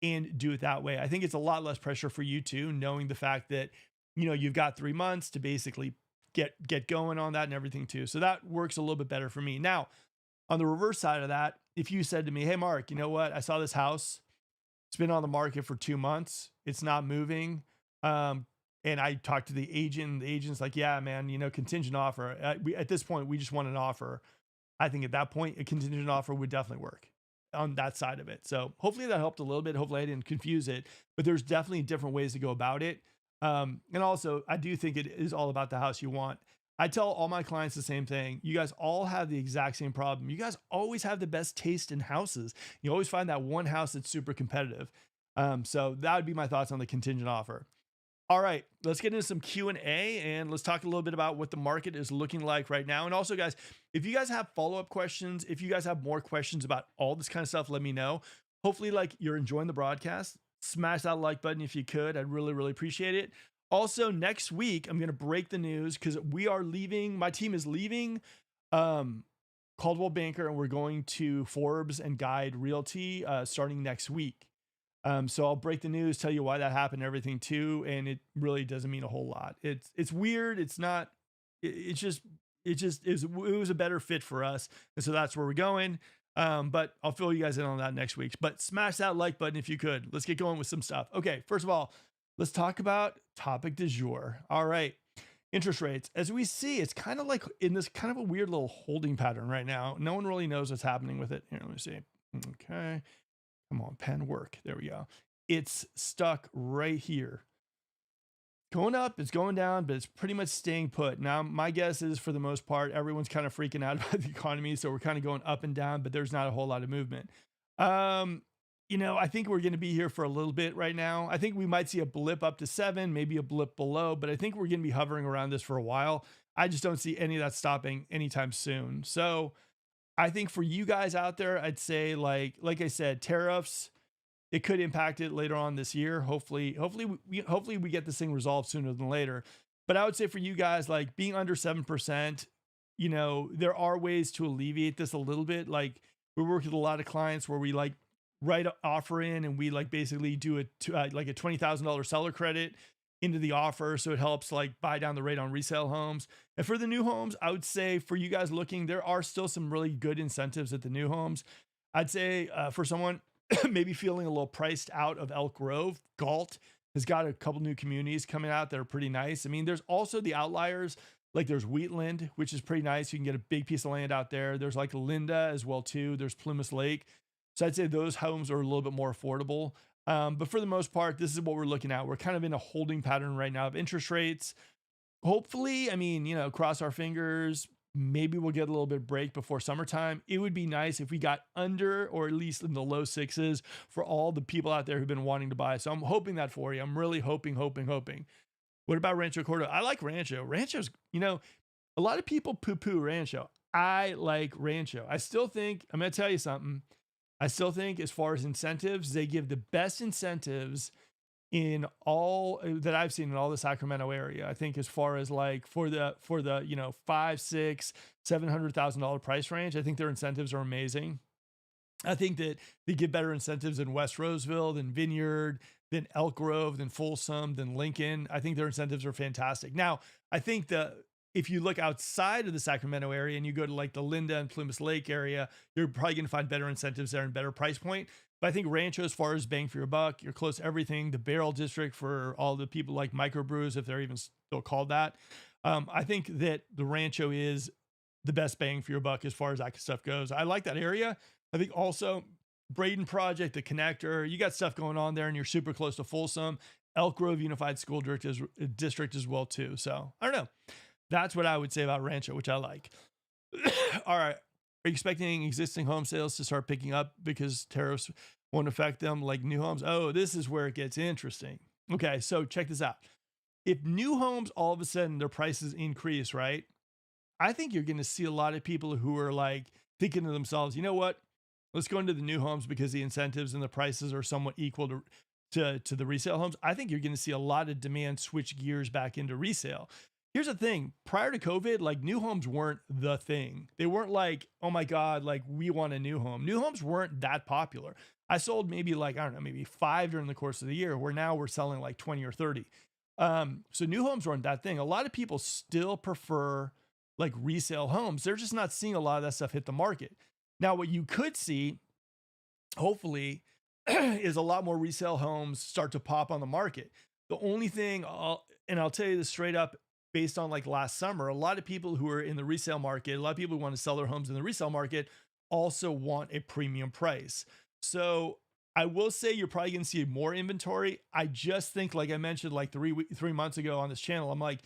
and do it that way. I think it's a lot less pressure for you too, knowing the fact that, you've got 3 months to basically get going on that and everything too. So that works a little bit better for me. Now, on the reverse side of that, if you said to me, hey, Mark, you know what? I saw this house. It's been on the market for 2 months. It's not moving. And I talked to the agent, and the agent's like, yeah, man, contingent offer. At this point, we just want an offer. I think at that point, a contingent offer would definitely work on that side of it. So hopefully that helped a little bit. Hopefully I didn't confuse it, but there's definitely different ways to go about it. And also, I do think it is all about the house you want. I tell all my clients the same thing. You guys all have the exact same problem. You guys always have the best taste in houses. You always find that one house that's super competitive. So that would be my thoughts on the contingent offer. All right, let's get into some Q&A and let's talk a little bit about what the market is looking like right now. And also, guys, if you guys have follow-up questions, if you guys have more questions about all this kind of stuff, let me know. Hopefully, like, you're enjoying the broadcast. Smash that like button if you could. I'd really, really appreciate it. Also, next week, I'm going to break the news because we are leaving. My team is leaving Coldwell Banker, and we're going to Forbes and Guide Realty starting next week. So I'll break the news, tell you why that happened, and everything too. And it really doesn't mean a whole lot. It's weird. It's not, it was a better fit for us. And so that's where we're going. But I'll fill you guys in on that next week, but smash that like button if you could. Let's get going with some stuff. Okay. First of all, let's talk about topic du jour. All right. Interest rates. As we see, it's kind of like in this kind of a weird little holding pattern right now. No one really knows what's happening with it. Here, let me see. Okay. Come on, pen, work. There we go. It's stuck right here. Going up, it's going down, but it's pretty much staying put. Now, my guess is for the most part, everyone's kind of freaking out about the economy. So we're kind of going up and down, but there's not a whole lot of movement. I think we're going to be here for a little bit right now. I think we might see a blip up to 7, maybe a blip below, but I think we're going to be hovering around this for a while. I just don't see any of that stopping anytime soon. So I think for you guys out there, I'd say like I said, tariffs, it could impact it later on this year. Hopefully we get this thing resolved sooner than later. But I would say for you guys, like being under 7%, there are ways to alleviate this a little bit. Like we work with a lot of clients where we like write an offer in and we like basically do like a $20,000 seller credit into the offer. So it helps like buy down the rate on resale homes. And for the new homes, I would say for you guys looking, there are still some really good incentives at the new homes. I'd say for someone maybe feeling a little priced out of Elk Grove, Galt has got a couple new communities coming out that are pretty nice. I mean, there's also the outliers. Like there's Wheatland, which is pretty nice. You can get a big piece of land out there. There's like Linda as well too. There's Plymouth Lake. So I'd say those homes are a little bit more affordable. But for the most part, this is what we're looking at. We're kind of in a holding pattern right now of interest rates. Hopefully, I mean, cross our fingers. Maybe we'll get a little bit of break before summertime. It would be nice if we got under or at least in the low sixes for all the people out there who've been wanting to buy. So I'm hoping that for you. I'm really hoping. What about Rancho Cordova? I like Rancho. Rancho's, a lot of people poo-poo Rancho. I like Rancho. I still think, I'm going to tell you something. I still think as far as incentives, they give the best incentives in all that I've seen in all the Sacramento area. I think as far as like for the $500,000, $600,000, $700,000 price range, I think their incentives are amazing. I think that they give better incentives in West Roseville, than Vineyard, than Elk Grove, than Folsom, than Lincoln. I think their incentives are fantastic. Now, I think if you look outside of the Sacramento area and you go to like the Linda and Plymouth Lake area, you're probably going to find better incentives there and better price point. But I think Rancho, as far as bang for your buck, you're close to everything. The Barrel District for all the people like microbrews, if they're even still called that. I think that the Rancho is the best bang for your buck as far as that stuff goes. I like that area. I think also Braden Project, the connector, you got stuff going on there and you're super close to Folsom. Elk Grove Unified School District as well too. So I don't know. That's what I would say about Rancho, which I like. All right. Are you expecting existing home sales to start picking up because tariffs won't affect them like new homes? Oh, this is where it gets interesting. Okay, so check this out. If new homes all of a sudden their prices increase, right? I think you're going to see a lot of people who are like thinking to themselves, you know what? Let's go into the new homes because the incentives and the prices are somewhat equal to the resale homes. I think you're going to see a lot of demand switch gears back into resale. Here's the thing. Prior to COVID, like new homes weren't the thing. They weren't like, oh my God, like we want a new home. New homes weren't that popular. I sold maybe like, I don't know, maybe 5 during the course of the year, where now we're selling like 20 or 30. So new homes weren't that thing. A lot of people still prefer like resale homes. They're just not seeing a lot of that stuff hit the market. Now, what you could see, hopefully, is a lot more resale homes start to pop on the market. The only thing, I'll tell you this straight up, based on like last summer, a lot of people who are in the resale market, a lot of people who want to sell their homes in the resale market also want a premium price. So I will say you're probably going to see more inventory. I just think, like I mentioned, like 3 months ago on this channel, I'm like,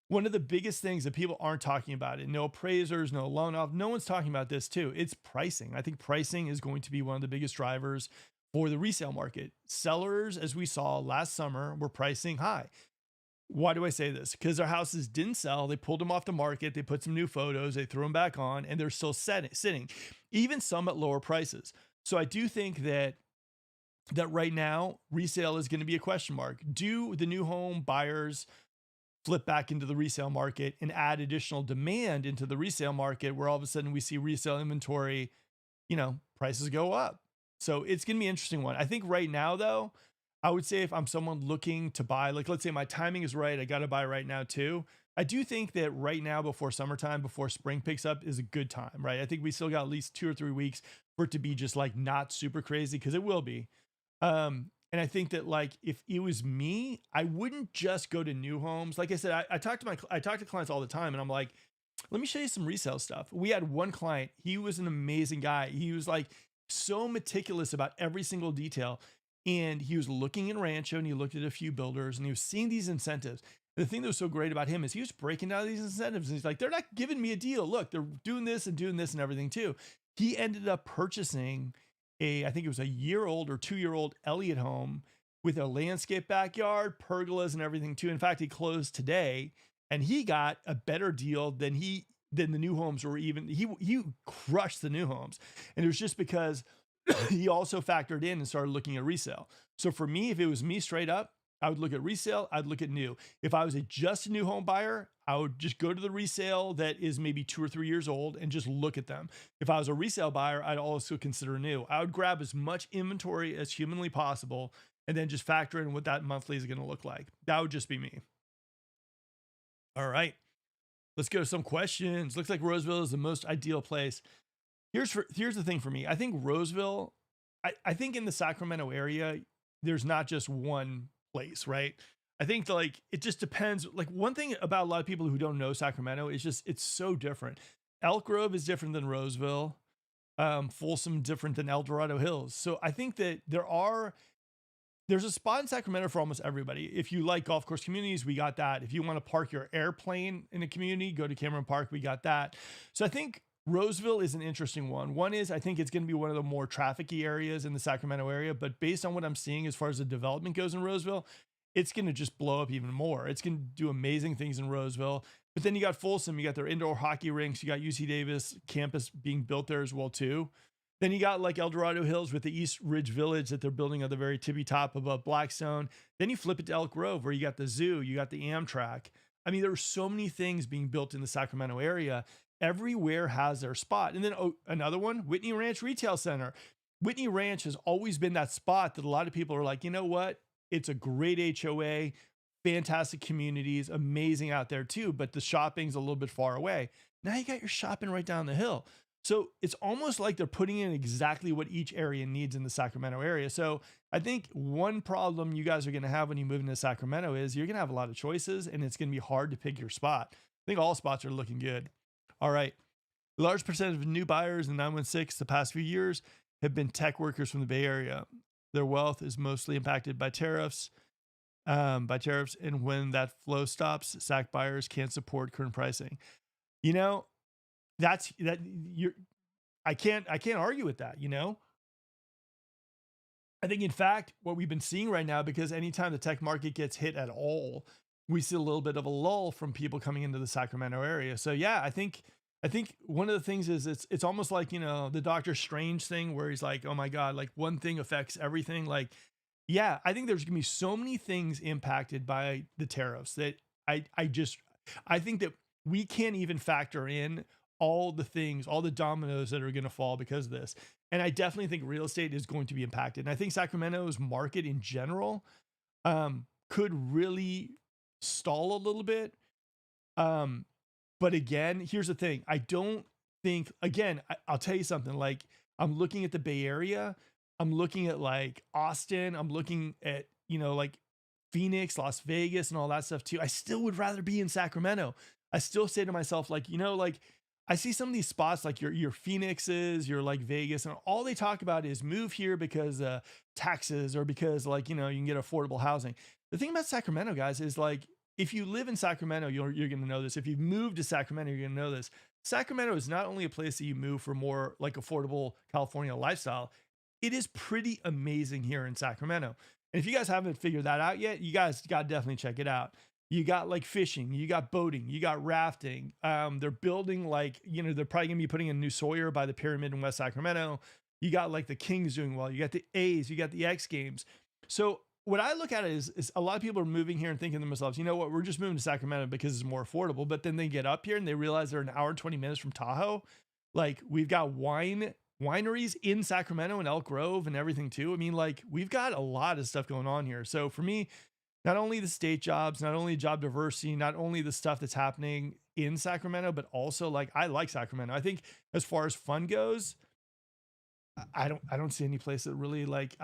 one of the biggest things that people aren't talking about, and no appraisers, no loan off, no one's talking about this too. It's pricing. I think pricing is going to be one of the biggest drivers for the resale market. Sellers, as we saw last summer, were pricing high. Why do I say this? Because their houses didn't sell. They pulled them off the market. They put some new photos. They threw them back on, and they're still sitting, even some at lower prices. So I do think that right now resale is going to be a question mark. Do the new home buyers flip back into the resale market and add additional demand into the resale market, where all of a sudden we see resale inventory, prices go up? So it's going to be an interesting one. I think right now, though, I would say if I'm someone looking to buy, like let's say my timing is right, I got to buy right now too. I do think that right now, before summertime, before spring picks up, is a good time, right? I think we still got at least 2 or 3 weeks for it to be just like not super crazy, because it will be. And I think that like if it was me, I wouldn't just go to new homes. Like I said, I talk to clients all the time, and I'm like, let me show you some resale stuff. We had one client. He was an amazing guy. He was like so meticulous about every single detail. And he was looking in Rancho, and he looked at a few builders, and he was seeing these incentives. And the thing that was so great about him is he was breaking down these incentives, and he's like, they're not giving me a deal. Look, they're doing this and everything too. He ended up purchasing I think it was a 1-year-old or 2-year-old Elliott home with a landscape backyard, pergolas and everything too. In fact, he closed today, and he got a better deal than the new homes were even. He crushed the new homes. And it was just because he also factored in and started looking at resale. So for me, if it was me straight up, I would look at resale, I'd look at new. If I was just a new home buyer, I would just go to the resale that is maybe 2 or 3 years old and just look at them. If I was a resale buyer, I'd also consider new. I would grab as much inventory as humanly possible and then just factor in what that monthly is going to look like. That would just be me. All right, let's go to some questions. Looks like Roseville is the most ideal place. Here's the thing for me. I think Roseville, I think in the Sacramento area, there's not just one place, right? I think like it just depends. Like one thing about a lot of people who don't know Sacramento is just it's so different. Elk Grove is different than Roseville. Folsom different than El Dorado Hills. So I think that there's a spot in Sacramento for almost everybody. If you like golf course communities, we got that. If you want to park your airplane in a community, go to Cameron Park, we got that. So I think Roseville is an interesting one. One is I think it's going to be one of the more trafficy areas in the Sacramento area, but based on what I'm seeing as far as the development goes in Roseville, it's going to just blow up even more. It's going to do amazing things in Roseville. But then you got Folsom, you got their indoor hockey rinks, you got UC Davis campus being built there as well too. Then you got like El Dorado Hills with the East Ridge Village that they're building at the very tippy top above Blackstone. Then you flip it to Elk Grove where you got the zoo, you got the Amtrak. I mean, there are so many things being built in the Sacramento area. Everywhere has their spot. And then another one, Whitney Ranch Retail Center. Whitney Ranch has always been that spot that a lot of people are like, you know what? It's a great HOA, fantastic communities, amazing out there too, but the shopping's a little bit far away. Now you got your shopping right down the hill. So it's almost like they're putting in exactly what each area needs in the Sacramento area. So I think one problem you guys are going to have when you move into Sacramento is you're going to have a lot of choices and it's going to be hard to pick your spot. I think all spots are looking good. All right. A large percentage of new buyers in 916 the past few years have been tech workers from the Bay Area. Their wealth is mostly impacted by tariffs. And when that flow stops, SAC buyers can't support current pricing. You know, I can't argue with that, you know? I think in fact, what we've been seeing right now, because anytime the tech market gets hit at all, we see a little bit of a lull from people coming into the Sacramento area. So yeah, I think one of the things is it's almost like, you know, the Doctor Strange thing where he's like, oh my God, like one thing affects everything. Like, yeah, I think there's gonna be so many things impacted by the tariffs that I think that we can't even factor in all the things, all the dominoes that are going to fall because of this. And I definitely think real estate is going to be impacted. And I think Sacramento's market in general could really stall a little bit. But again, here's the thing. I don't think, again, I'll tell you something, like I'm looking at the Bay Area. I'm looking at like Austin. I'm looking at, you know, like Phoenix, Las Vegas and all that stuff too. I still would rather be in Sacramento. I still say to myself, like, you know, like I see some of these spots like your Phoenixes, your like Vegas, and all they talk about is move here because taxes or because like, you know, you can get affordable housing. The thing about Sacramento, guys, is like if you live in Sacramento, you're going to know this. If you've moved to Sacramento, you're going to know this. Sacramento is not only a place that you move for more like affordable California lifestyle, it is pretty amazing here in Sacramento. And if you guys haven't figured that out yet, you guys got to definitely check it out. You got like fishing, you got boating, you got rafting. They're building like, you know, they're probably gonna be putting a new Sawyer by the Pyramid in West Sacramento. You got like the Kings doing well. You got the A's, you got the X Games. So what I look at it is a lot of people are moving here and thinking to themselves, you know what, we're just moving to Sacramento because it's more affordable. But then they get up here and they realize they're an hour and 20 minutes from Tahoe. Like we've got wineries in Sacramento and Elk Grove and everything too. I mean, like we've got a lot of stuff going on here. So for me, not only the state jobs, not only job diversity, not only the stuff that's happening in Sacramento, but also like I like Sacramento. I think as far as fun goes, I don't see any place that really like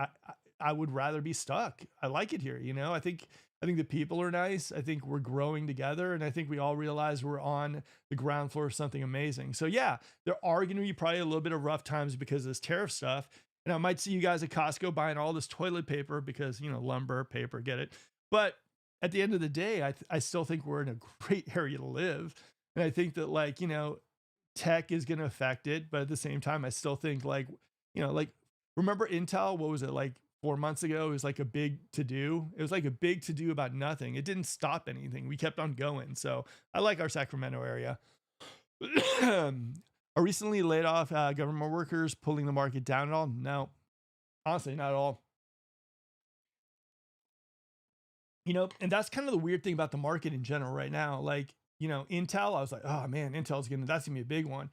I would rather be stuck. I like it here, you know. I think the people are nice. I think we're growing together, and I think we all realize we're on the ground floor of something amazing. So yeah, there are going to be probably a little bit of rough times because of this tariff stuff. And I might see you guys at Costco buying all this toilet paper because, you know, lumber, paper, get it. But at the end of the day, I still think we're in a great area to live. And I think that like, you know, tech is going to affect it. But at the same time, I still think like, you know, like remember Intel, what was it like 4 months ago? It was like a big to do. It was like a big to do about nothing. It didn't stop anything. We kept on going. So I like our Sacramento area. Are recently laid off government workers pulling the market down at all? No, honestly, not at all. And that's kind of the weird thing about the market in general right now. Like, Intel, I was like, oh man, that's gonna be a big one.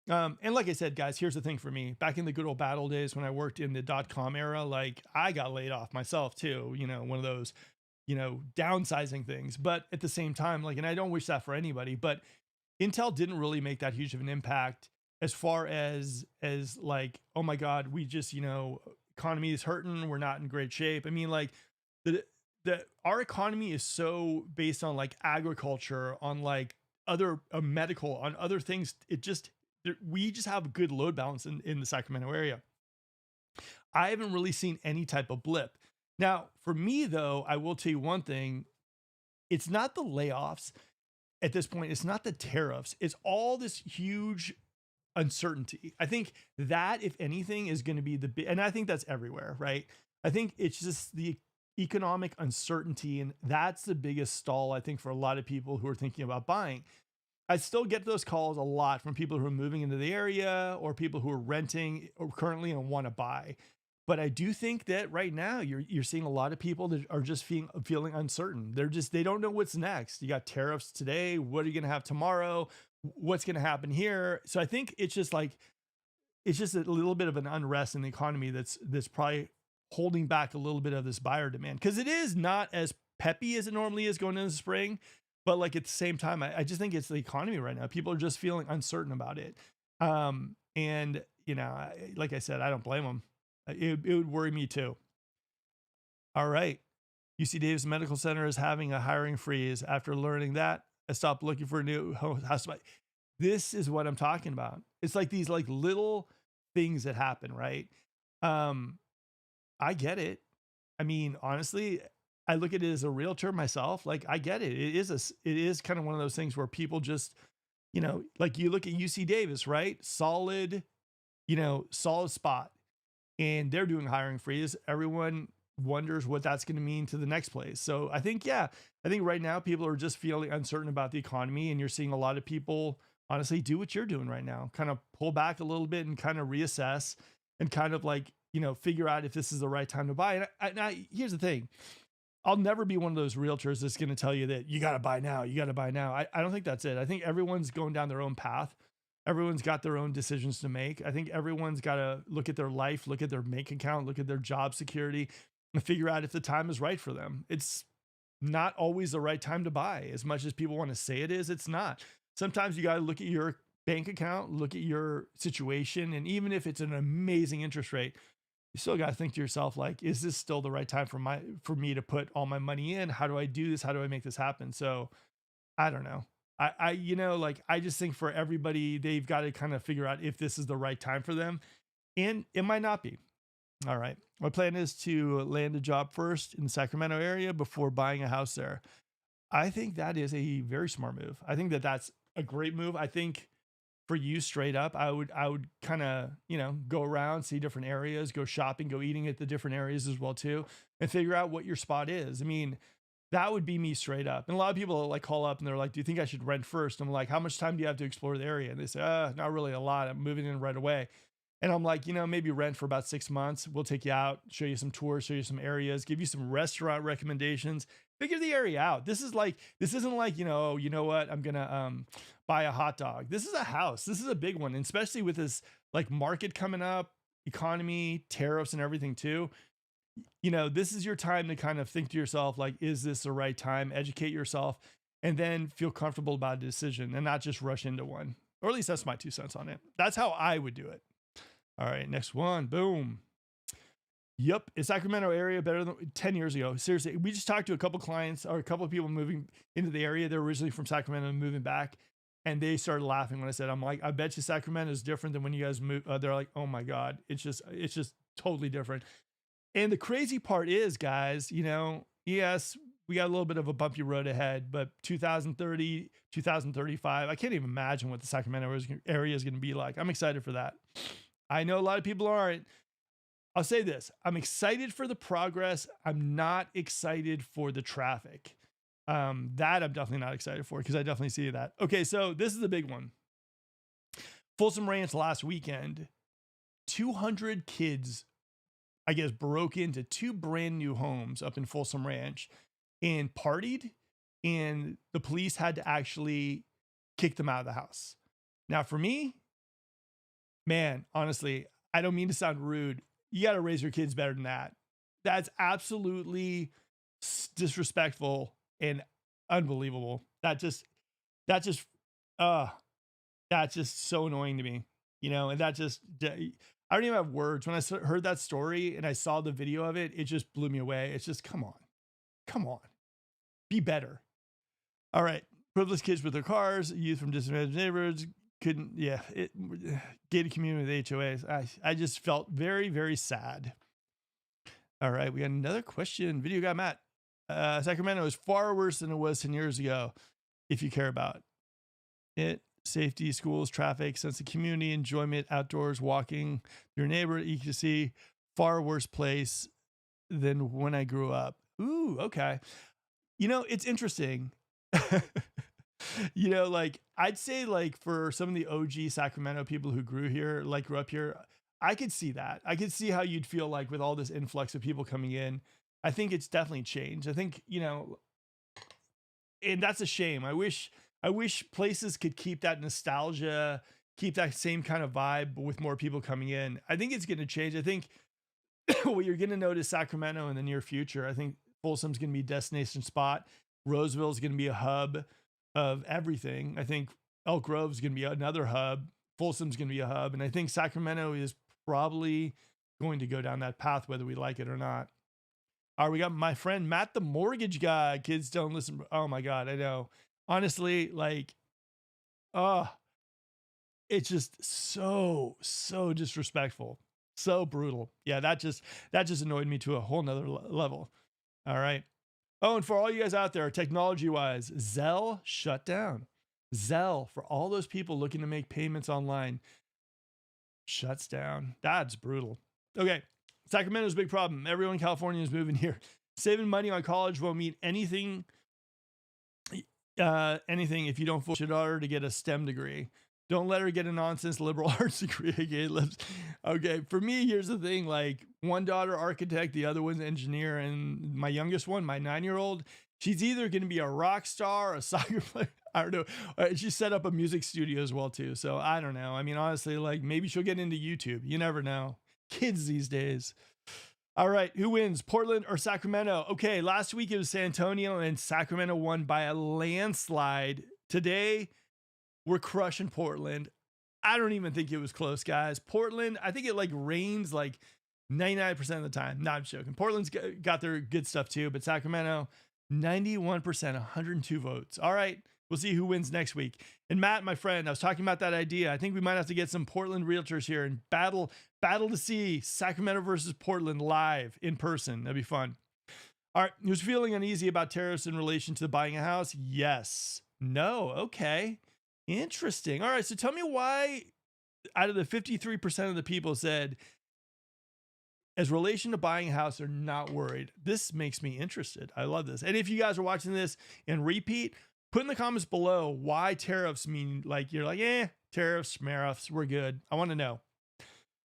And like I said, guys, here's the thing for me. Back in the good old battle days when I worked in the .com era, like I got laid off myself too, one of those, downsizing things. But at the same time, like, and I don't wish that for anybody, but Intel didn't really make that huge of an impact as far as like, oh my God, we just, economy is hurting, we're not in great shape. I mean, like the our economy is so based on like agriculture, on like other medical, on other things. We just have a good load balance in the Sacramento area. I haven't really seen any type of blip. Now, for me though, I will tell you one thing. It's not the layoffs at this point. It's not the tariffs. It's all this huge uncertainty. I think that, if anything, is going to be and I think that's everywhere, right? I think it's just the economic uncertainty, and that's the biggest stall, I think, for a lot of people who are thinking about buying. I still get those calls a lot from people who are moving into the area or people who are renting or currently and want to buy. But I do think that right now you're seeing a lot of people that are just feeling uncertain. They don't know what's next. You got tariffs today. What are you going to have tomorrow? What's going to happen here? So I think it's just a little bit of an unrest in the economy that's probably holding back a little bit of this buyer demand, because it is not as peppy as it normally is going into the spring. But like at the same time, I just think it's the economy right now. People are just feeling uncertain about it. And like I said, I don't blame them. It would worry me too. All right. UC Davis Medical Center is having a hiring freeze. After learning that, I stopped looking for a new house. This is what I'm talking about. It's like these like little things that happen, right? I get it. I mean, honestly, I look at it as a realtor myself. Like I get it. It is kind of one of those things where people just, like you look at UC Davis, right? Solid spot. And they're doing hiring freeze. Everyone wonders what that's going to mean to the next place. So I think right now people are just feeling uncertain about the economy, and you're seeing a lot of people honestly do what you're doing right now, kind of pull back a little bit and kind of reassess and kind of like, figure out if this is the right time to buy. And here's the thing. I'll never be one of those realtors that's going to tell you that you got to buy now. You got to buy now. I don't think that's it. I think everyone's going down their own path. Everyone's got their own decisions to make. I think everyone's got to look at their life, look at their bank account, look at their job security, and figure out if the time is right for them. It's not always the right time to buy. As much as people want to say it is, it's not. Sometimes you got to look at your bank account, look at your situation, and even if it's an amazing interest rate, you still got to think to yourself, like, is this still the right time for me to put all my money in? How do I do this? How do I make this happen? So I don't know. I just think for everybody, they've got to kind of figure out if this is the right time for them, and it might not be. All right. My plan is to land a job first in the Sacramento area before buying a house there. I think that is a very smart move. I think that that's a great move. I think for you, straight up, I would kind of, go around, see different areas, go shopping, go eating at the different areas as well too, and figure out what your spot is. I mean, that would be me straight up. And a lot of people like call up and they're like, do you think I should rent first? I'm like, how much time do you have to explore the area? And they say, not really a lot. I'm moving in right away. And I'm like, maybe rent for about 6 months. We'll take you out, show you some tours, show you some areas, give you some restaurant recommendations, figure the area out. This isn't like, you know what? I'm going to buy a hot dog. This is a house. This is a big one. And especially with this like market coming up, economy, tariffs and everything too. This is your time to kind of think to yourself, like, is this the right time? Educate yourself and then feel comfortable about a decision and not just rush into one. Or at least that's my 2 cents on it. That's how I would do it. All right, next one. Boom. Yep. Is Sacramento area better than 10 years ago? Seriously, we just talked to a couple clients or a couple of people moving into the area. They're originally from Sacramento and moving back. And they started laughing when I said, I'm like, I bet you Sacramento is different than when you guys moved. They're like, oh my God, it's just totally different. And the crazy part is, guys, yes, we got a little bit of a bumpy road ahead, but 2030, 2035, I can't even imagine what the Sacramento area is going to be like. I'm excited for that. I know a lot of people aren't. I'll say this. I'm excited for the progress. I'm not excited for the traffic. That I'm definitely not excited for, because I definitely see that. Okay, so this is the big one. Folsom Ranch last weekend, 200 kids, I guess, broke into 2 brand new homes up in Folsom Ranch and partied, and the police had to actually kick them out of the house. Now, for me, man, honestly, I don't mean to sound rude. You got to raise your kids better than that. That's absolutely disrespectful and unbelievable. That just, uh, that's just so annoying to me, and that just, I don't even have words. When I heard that story and I saw the video of it, it just blew me away. It's just, come on, be better. All right. Privileged kids with their cars, youth from disadvantaged neighborhoods couldn't, gated community with HOAs. I just felt very, very sad. All right. We got another question. Video guy Matt. Sacramento is far worse than it was 10 years ago, if you care about it. Safety, schools, traffic, sense of community, enjoyment, outdoors, walking, your neighbor, you can see far worse place than when I grew up. Ooh, okay. It's interesting. Like I'd say like for some of the OG Sacramento people who grew up here, I could see that. I could see how you'd feel like with all this influx of people coming in. I think it's definitely changed. I think, and that's a shame. I wish places could keep that nostalgia, keep that same kind of vibe with more people coming in. I think it's going to change. I think what you're going to notice Sacramento in the near future, I think Folsom's going to be a destination spot. Roseville is going to be a hub of everything. I think Elk Grove is going to be another hub. Folsom's going to be a hub. And I think Sacramento is probably going to go down that path, whether we like it or not. All right, we got my friend Matt, the mortgage guy. Kids don't listen. Oh my God, I know. Honestly, like, it's just so disrespectful, so brutal. Yeah, that just annoyed me to a whole nother level. All right. Oh, and for all you guys out there, technology-wise, Zelle shut down. Zelle, for all those people looking to make payments online, shuts down. That's brutal. Okay, Sacramento's a big problem. Everyone in California is moving here. Saving money on college won't mean anything if you don't force your daughter to get a STEM degree. Don't let her get a nonsense liberal arts degree. Okay, for me, here's the thing. Like, one daughter, architect, the other one's engineer, and my youngest one, my 9-year-old, she's either going to be a rock star, a soccer player. I don't know. She set up a music studio as well, too. So I don't know. I mean, honestly, like, maybe she'll get into YouTube. You never know. Kids these days. All right, who wins, Portland or Sacramento? Okay, last week it was San Antonio, and Sacramento won by a landslide. Today, we're crushing Portland. I don't even think it was close, guys. Portland, I think it like rains like 99% of the time. No, I'm joking. Portland's got their good stuff too, but Sacramento, 91%, 102 votes. All right, we'll see who wins next week. And Matt, my friend, I was talking about that idea. I think we might have to get some Portland realtors here and battle to see Sacramento versus Portland live in person. That'd be fun. All right, who's feeling uneasy about tariffs in relation to buying a house? Yes. No. Okay. Interesting. All right. So tell me why out of the 53% of the people said as relation to buying a house, they're not worried. This makes me interested. I love this. And if you guys are watching this and repeat, put in the comments below why tariffs mean like, you're like, tariffs, schmariffs, we're good. I want to know.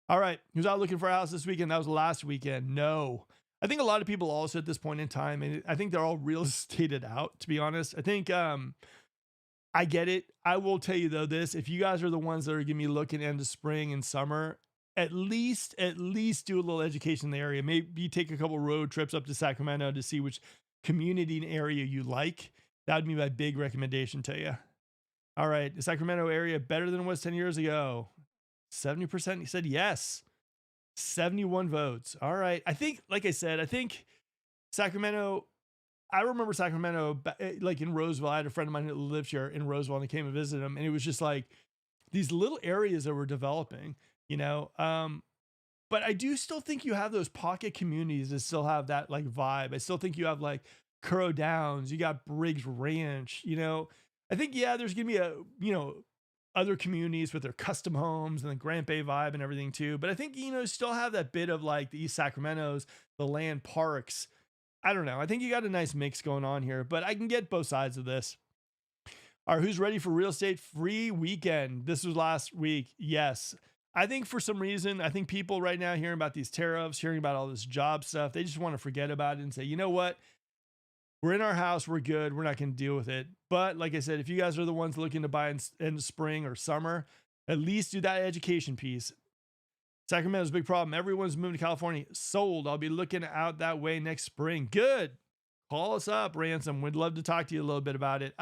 All right. Who's out looking for a house this weekend? That was last weekend. No. I think a lot of people also at this point in time, and I think they're all real estated out, to be honest. I think, I get it. I will tell you though this, if you guys are the ones that are going to be looking into spring and summer, at least do a little education in the area. Maybe take a couple road trips up to Sacramento to see which community and area you like. That would be my big recommendation to you. All right. The Sacramento area better than it was 10 years ago. 70% said yes. 71 votes. All right. I think, like I said, Sacramento, I remember Sacramento, like in Roseville. I had a friend of mine that lived here in Roseville, and I came and visited him, and it was just like these little areas that were developing, but I do still think you have those pocket communities that still have that like vibe. I still think you have like Currow Downs, you got Briggs Ranch, I think, there's going to be other communities with their custom homes and the Grant Bay vibe and everything too. But I think, still have that bit of like the East Sacramento's, the land parks. I don't know. I think you got a nice mix going on here, but I can get both sides of this. All right, who's ready for real estate free weekend? This was last week. Yes. I think for some reason, I think people right now hearing about these tariffs, hearing about all this job stuff, they just want to forget about it and say, you know what? We're in our house. We're good. We're not going to deal with it. But like I said, if you guys are the ones looking to buy in the spring or summer, at least do that education piece. Sacramento's a big problem. Everyone's moving to California. Sold. I'll be looking out that way next spring. Good. Call us up, Ransom. We'd love to talk to you a little bit about it.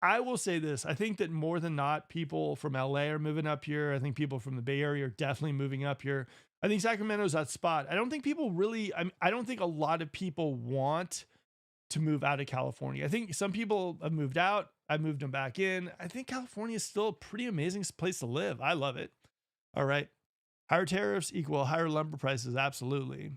I will say this. I think that more than not, people from LA are moving up here. I think people from the Bay Area are definitely moving up here. I think Sacramento's that spot. I don't think people really, I don't think a lot of people want to move out of California. I think some people have moved out. I moved them back in. I think California is still a pretty amazing place to live. I love it. All right. Higher tariffs equal higher lumber prices. Absolutely.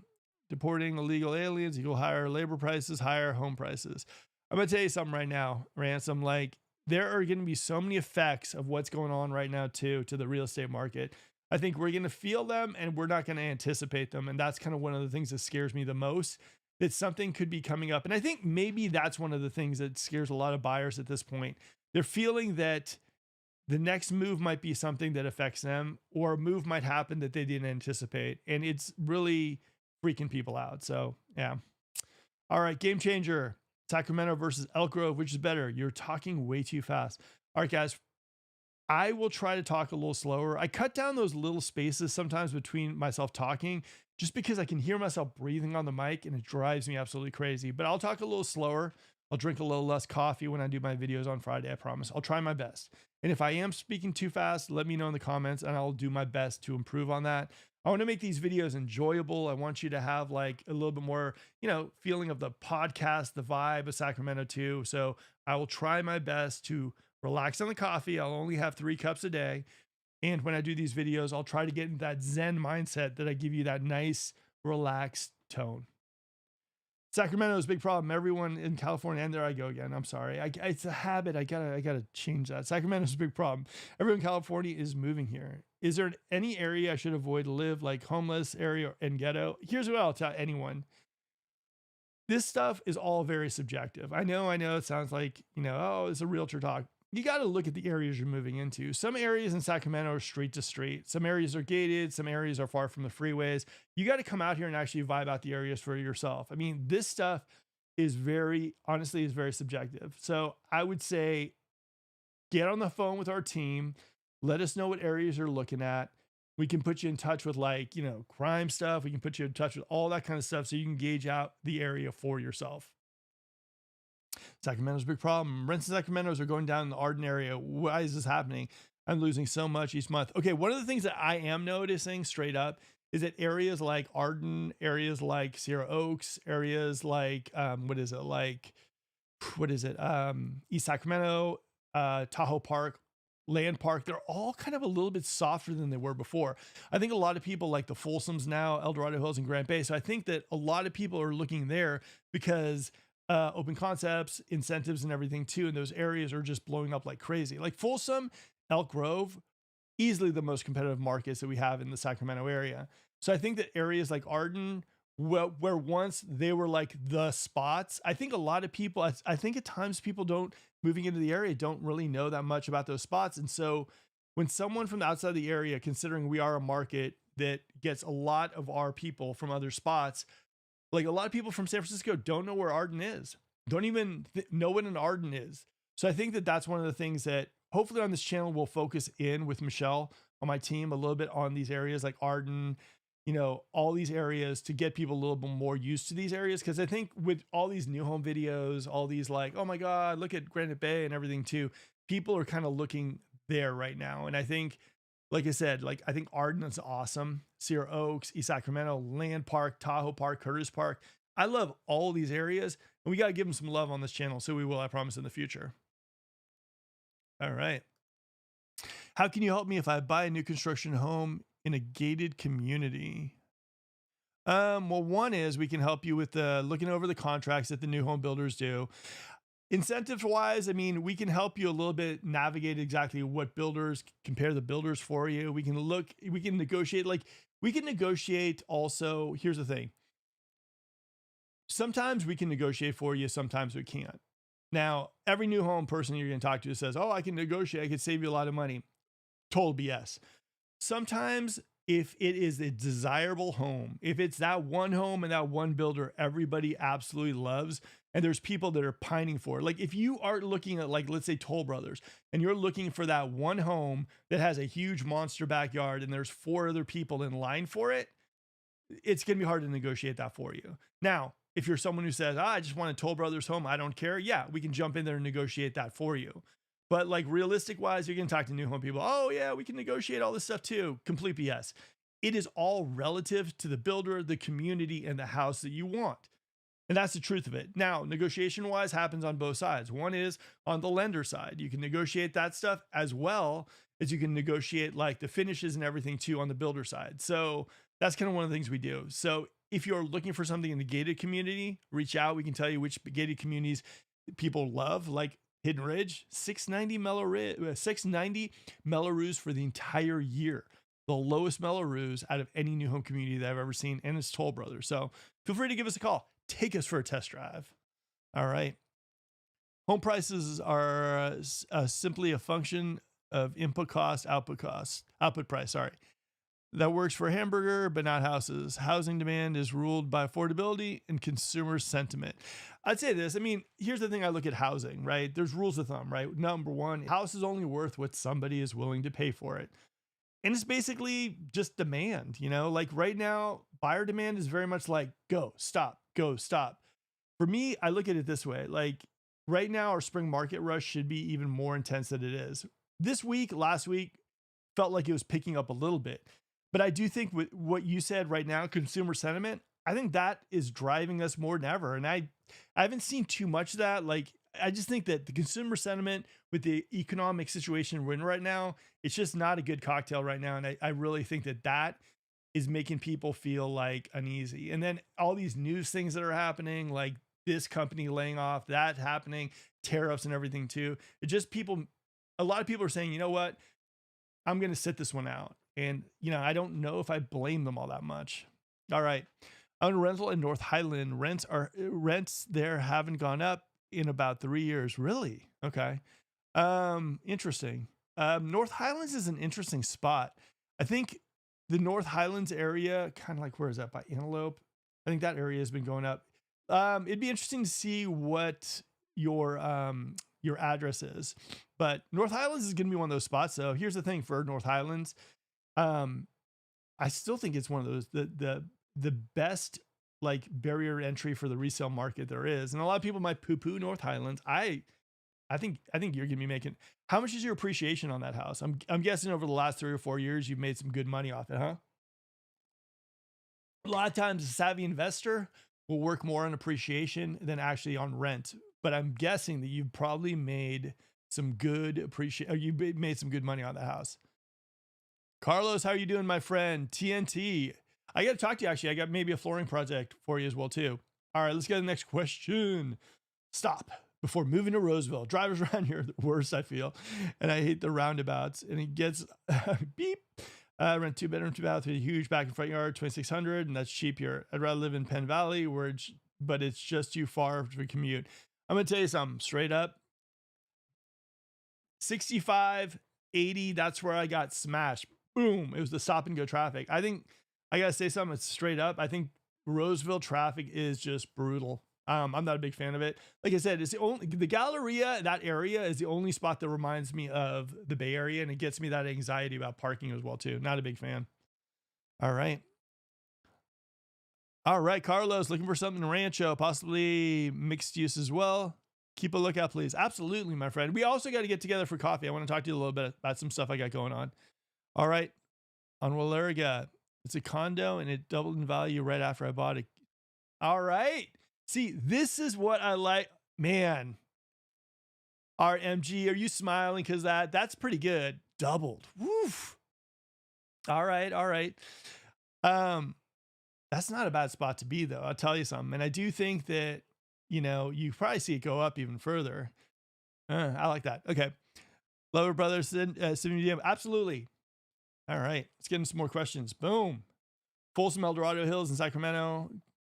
Deporting illegal aliens equal higher labor prices, higher home prices. I'm going to tell you something right now, Ransom. Like, there are going to be so many effects of what's going on right now, too, to the real estate market. I think we're going to feel them and we're not going to anticipate them. And that's kind of one of the things that scares me the most, that something could be coming up. And I think maybe that's one of the things that scares a lot of buyers at this point. They're feeling that the next move might be something that affects them, or a move might happen that they didn't anticipate. And it's really freaking people out. So, yeah. All right, game changer. Sacramento versus Elk Grove, which is better? You're talking way too fast. All right, guys. I will try to talk a little slower. I cut down those little spaces sometimes between myself talking, just because I can hear myself breathing on the mic and it drives me absolutely crazy. But I'll talk a little slower. I'll drink a little less coffee when I do my videos on Friday. I promise. I'll try my best. And if I am speaking too fast, let me know in the comments and I'll do my best to improve on that. I want to make these videos enjoyable. I want you to have like a little bit more, feeling of the podcast, the vibe of Sacramento too. So I will try my best to relax on the coffee. I'll only have 3 cups a day. And when I do these videos, I'll try to get in that Zen mindset that I give you that nice, relaxed tone. Sacramento is a big problem. Everyone in California, and there I go again. I'm sorry. It's a habit. I gotta change that. Sacramento is a big problem. Everyone in California is moving here. Is there any area I should avoid to live, like homeless area and ghetto? Here's what I'll tell anyone. This stuff is all very subjective. I know it sounds like, it's a realtor talk. You got to look at the areas you're moving into. Some areas in Sacramento are street to street. Some areas are gated. Some areas are far from the freeways. You got to come out here and actually vibe out the areas for yourself. I mean, this stuff is very subjective. So I would say get on the phone with our team. Let us know what areas you're looking at. We can put you in touch with crime stuff. We can put you in touch with all that kind of stuff so you can gauge out the area for yourself. Sacramento's a big problem. Rents in Sacramento's are going down in the Arden area. Why is this happening? I'm losing so much each month. Okay, one of the things that I am noticing straight up is that areas like Arden, areas like Sierra Oaks, areas like East Sacramento, Tahoe Park, Land Park, they're all kind of a little bit softer than they were before. I think a lot of people like the Folsoms now, El Dorado Hills and Grand Bay. So I think that a lot of people are looking there because open concepts, incentives, and everything too. And those areas are just blowing up like crazy. Like Folsom, Elk Grove, easily the most competitive markets that we have in the Sacramento area. So I think that areas like Arden, where once they were like the spots, I think a lot of people, I think at times people moving into the area don't really know that much about those spots. And so when someone from the outside of the area, considering we are a market that gets a lot of our people from other spots, like a lot of people from San Francisco don't know where Arden is, don't even know what an Arden is. So I think that that's one of the things that hopefully on this channel we'll focus in with Michelle on my team a little bit on these areas like Arden, all these areas to get people a little bit more used to these areas. Cause I think with all these new home videos, all these like, oh my God, look at Granite Bay and everything too. People are kind of looking there right now. And I think, like I said, I think Arden is awesome. Sierra Oaks, East Sacramento, Land Park, Tahoe Park, Curtis Park. I love all these areas and we got to give them some love on this channel. So we will, I promise, in the future. All right. How can you help me if I buy a new construction home in a gated community? Well, one is we can help you with looking over the contracts that the new home builders do. Incentives wise, I mean, we can help you a little bit navigate exactly what builders, compare the builders for you. We can negotiate also. Here's the thing. Sometimes we can negotiate for you. Sometimes we can't. Now, every new home person you're going to talk to says, oh, I can negotiate, I can save you a lot of money. Total BS. Sometimes if it is a desirable home, if it's that one home and that one builder everybody absolutely loves, and there's people that are pining for it. Like if you are looking at, like, let's say Toll Brothers, and you're looking for that one home that has a huge monster backyard and there's 4 other people in line for it, it's going to be hard to negotiate that for you. Now, if you're someone who says, I just want a Toll Brothers home, I don't care. Yeah, we can jump in there and negotiate that for you. But like realistic wise, you're going to talk to new home people. Oh yeah, we can negotiate all this stuff too. Complete BS. It is all relative to the builder, the community, and the house that you want. And that's the truth of it. Now, negotiation wise happens on both sides. One is on the lender side. You can negotiate that stuff as well as you can negotiate like the finishes and everything too on the builder side. So that's kind of one of the things we do. So if you're looking for something in the gated community, reach out. We can tell you which gated communities people love, like Hidden Ridge, 690 Melrose for the entire year. The lowest Melrose out of any new home community that I've ever seen, and it's Toll Brothers. So feel free to give us a call. Take us for a test drive. All right. Home prices are simply a function of input cost, output price. Sorry. That works for hamburger, but not houses. Housing demand is ruled by affordability and consumer sentiment. I'd say this. I mean, here's the thing. I look at housing, right? There's rules of thumb, right? Number one, house is only worth what somebody is willing to pay for it. And it's basically just demand, like right now, buyer demand is very much like go, stop. For me, I look at it this way. Like right now, our spring market rush should be even more intense than it is. Last week felt like it was picking up a little bit. But I do think with what you said right now, consumer sentiment, I think that is driving us more than ever. And I haven't seen too much of that. Like, I just think that the consumer sentiment with the economic situation we're in right now, it's just not a good cocktail right now. And I really think that is making people feel like uneasy. And then all these news things that are happening, like this company laying off, that happening, tariffs and everything too. A lot of people are saying, you know what, I'm going to sit this one out. And, I don't know if I blame them all that much. All right. On a rental in North Highland, rents there haven't gone up in about 3 years. Really? Okay. Interesting. North Highlands is an interesting spot. I think the North Highlands area, kind of like, where is that, by Antelope? I think that area has been going up. It'd be interesting to see what your address is, but North Highlands is going to be one of those spots. So here's the thing for North Highlands. I still think it's one of those, the best like barrier entry for the resale market there is. And a lot of people might poo-poo North Highlands. I think you're going to be making, how much is your appreciation on that house? I'm guessing over the last 3 or 4 years, you've made some good money off it, huh? A lot of times a savvy investor will work more on appreciation than actually on rent. But I'm guessing that you've probably made some good you made some good money on that house. Carlos, how are you doing, my friend? TNT. I got to talk to you, actually. I got maybe a flooring project for you as well, too. All right, let's get to the next question. Stop before moving to Roseville. Drivers around here are the worst, I feel. And I hate the roundabouts. And it gets beep. Rent 2-bedroom, 2-bath with a huge back and front yard, $2,600, and that's cheap here. I'd rather live in Penn Valley, but it's just too far to commute. I'm going to tell you something straight up. 65, 80, that's where I got smashed. Boom. It was the stop and go traffic. I think I got to say something straight up. I think Roseville traffic is just brutal. I'm not a big fan of it. Like I said, it's the Galleria, that area is the only spot that reminds me of the Bay Area, and it gets me that anxiety about parking as well, too. Not a big fan. All right. All right, Carlos, looking for something in Rancho, possibly mixed use as well. Keep a lookout, please. Absolutely, my friend. We also got to get together for coffee. I want to talk to you a little bit about some stuff I got going on. All right. On Walerga, it's a condo, and it doubled in value right after I bought it. All right. See, this is what I like. Man, RMG, are you smiling? Because that's pretty good. Doubled. Woof. All right. That's not a bad spot to be, though. I'll tell you something. And I do think that, you probably see it go up even further. I like that. Okay. Lover Brothers, DM. Absolutely. All right. Let's get into some more questions. Boom. Folsom, El Dorado Hills in Sacramento.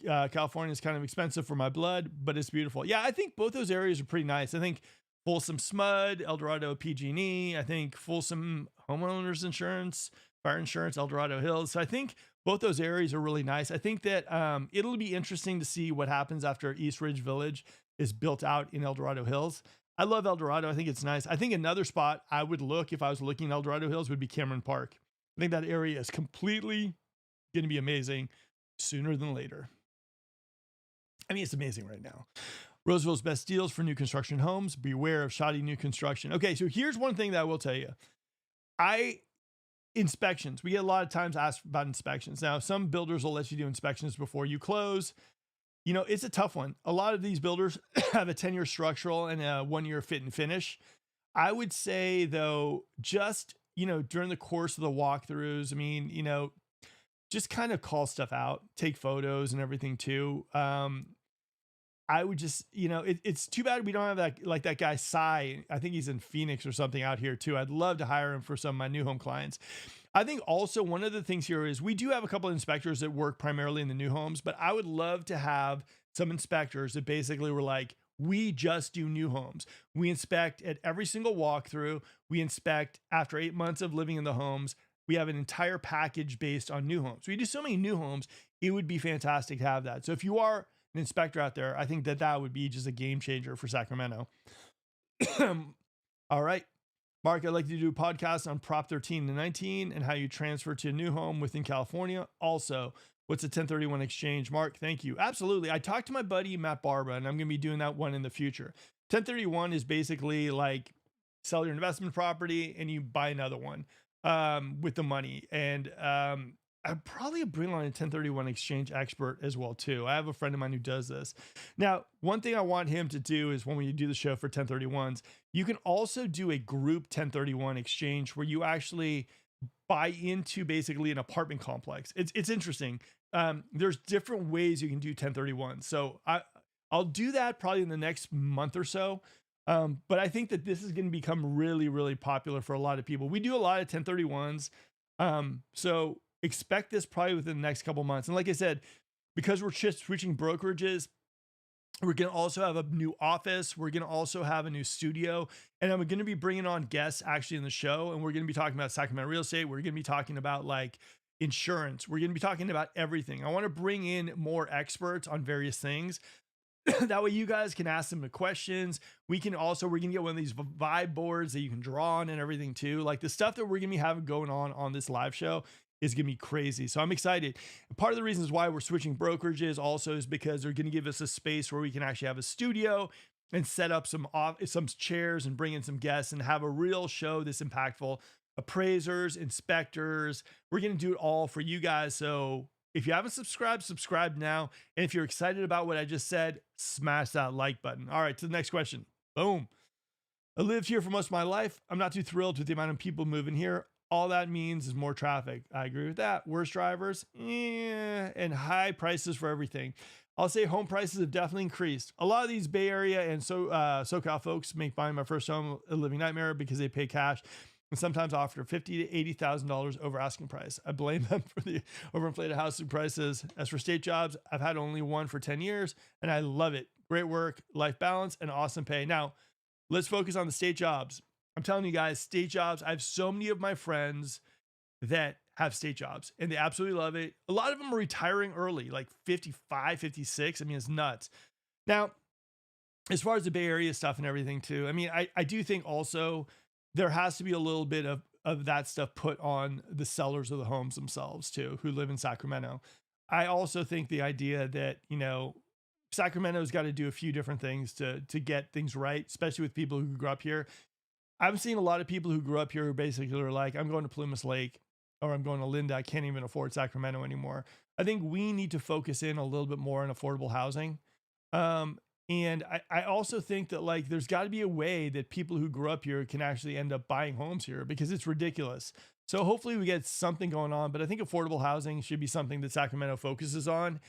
California is kind of expensive for my blood, but it's beautiful. Yeah, I think both those areas are pretty nice. I think Folsom SMUD, El Dorado PG&E. I think Folsom homeowners insurance, fire insurance, El Dorado Hills. So I think both those areas are really nice. I think that it'll be interesting to see what happens after East Ridge Village is built out in El Dorado Hills. I love El Dorado. I think it's nice. I think another spot I would look if I was looking at El Dorado Hills would be Cameron Park. I think that area is completely going to be amazing sooner than later. I mean, it's amazing right now. Roseville's best deals for new construction homes. Beware of shoddy new construction. Okay, so here's one thing that I will tell you. Inspections. We get a lot of times asked about inspections. Now, some builders will let you do inspections before you close. You know, it's a tough one. A lot of these builders have a 10-year structural and a 1-year fit and finish. I would say, though, just, during the course of the walkthroughs, I mean, just kind of call stuff out, take photos and everything too. I would just, it's too bad we don't have that guy Cy. I think he's in Phoenix or something out here too. I'd love to hire him for some of my new home clients. I think also one of the things here is we do have a couple of inspectors that work primarily in the new homes, but I would love to have some inspectors that basically were like, we just do new homes. We inspect at every single walkthrough. We inspect after 8 months of living in the homes. We have an entire package based on new homes. We do so many new homes. It would be fantastic to have that. So if you are an inspector out there, I think that would be just a game changer for Sacramento. All right, Mark, I'd like to do a podcast on Prop 13 and 19 and how you transfer to a new home within California. Also, what's a 1031 exchange? Mark, thank you. Absolutely. I talked to my buddy Matt Barba, and I'm going to be doing that one in the future. 1031 is basically like sell your investment property and you buy another one with the money. And I'd probably bring on a 1031 exchange expert as well too. I have a friend of mine who does this. Now, one thing I want him to do is when we do the show for 1031s, you can also do a group 1031 exchange where you actually buy into basically an apartment complex. It's interesting. There's different ways you can do 1031. So I'll do that probably in the next month or so. But I think that this is going to become really, really popular for a lot of people. We do a lot of 1031s. So expect this probably within the next couple months. And like I said, because we're just switching brokerages, we're going to also have a new office. We're going to also have a new studio. And I'm going to be bringing on guests actually in the show. And we're going to be talking about Sacramento real estate. We're going to be talking about like insurance. We're going to be talking about everything. I want to bring in more experts on various things. That way you guys can ask them the questions. We're going to get one of these vibe boards that you can draw on and everything too. Like the stuff that we're going to be having going on this live show is going to be crazy. So I'm excited. Part of the reasons why we're switching brokerages also is because they're going to give us a space where we can actually have a studio and set up some chairs and bring in some guests and have a real show that's impactful. Appraisers, inspectors, we're going to do it all for you guys. So if you haven't subscribed, subscribe now. And if you're excited about what I just said, smash that like button. All right, to the next question. Boom. I lived here for most of my life. I'm not too thrilled with the amount of people moving here. All that means is more traffic. I agree with that. Worse drivers, and high prices for everything. I'll say home prices have definitely increased. A lot of these Bay Area and SoCal folks make buying my first home a living nightmare because they pay cash and sometimes offer $50,000 to $80,000 over asking price. I blame them for the overinflated housing prices. As for state jobs, I've had only one for 10 years and I love it. Great work, life balance, and awesome pay. Now, let's focus on the state jobs. I'm telling you guys, state jobs. I have so many of my friends that have state jobs and they absolutely love it. A lot of them are retiring early, like 55, 56. I mean, it's nuts. Now, as far as the Bay Area stuff and everything too, I mean, I do think also there has to be a little bit of that stuff put on the sellers of the homes themselves too, who live in Sacramento. I also think the idea that, Sacramento's got to do a few different things to get things right, especially with people who grew up here. I've seen a lot of people who grew up here who basically are like, I'm going to Plumas Lake or I'm going to Linda. I can't even afford Sacramento anymore. I think we need to focus in a little bit more on affordable housing. And I also think that like, there's got to be a way that people who grew up here can actually end up buying homes here because it's ridiculous. So hopefully we get something going on, but I think affordable housing should be something that Sacramento focuses on.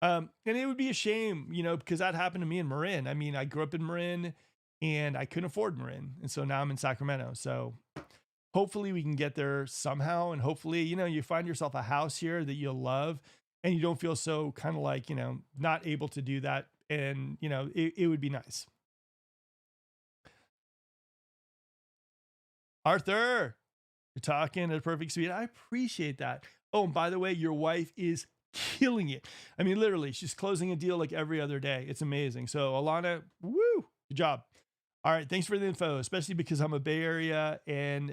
And it would be a shame, because that happened to me in Marin. I mean, I grew up in Marin and I couldn't afford Marin. And so now I'm in Sacramento. So hopefully we can get there somehow. And hopefully, you find yourself a house here that you'll love. and you don't feel so kind of like, not able to do that. And, it would be nice. Arthur, you're talking at a perfect speed. I appreciate that. Oh, and by the way, your wife is killing it. I mean, literally, she's closing a deal like every other day. It's amazing. So Alana, woo, good job. All right, thanks for the info, especially because I'm a Bay Area and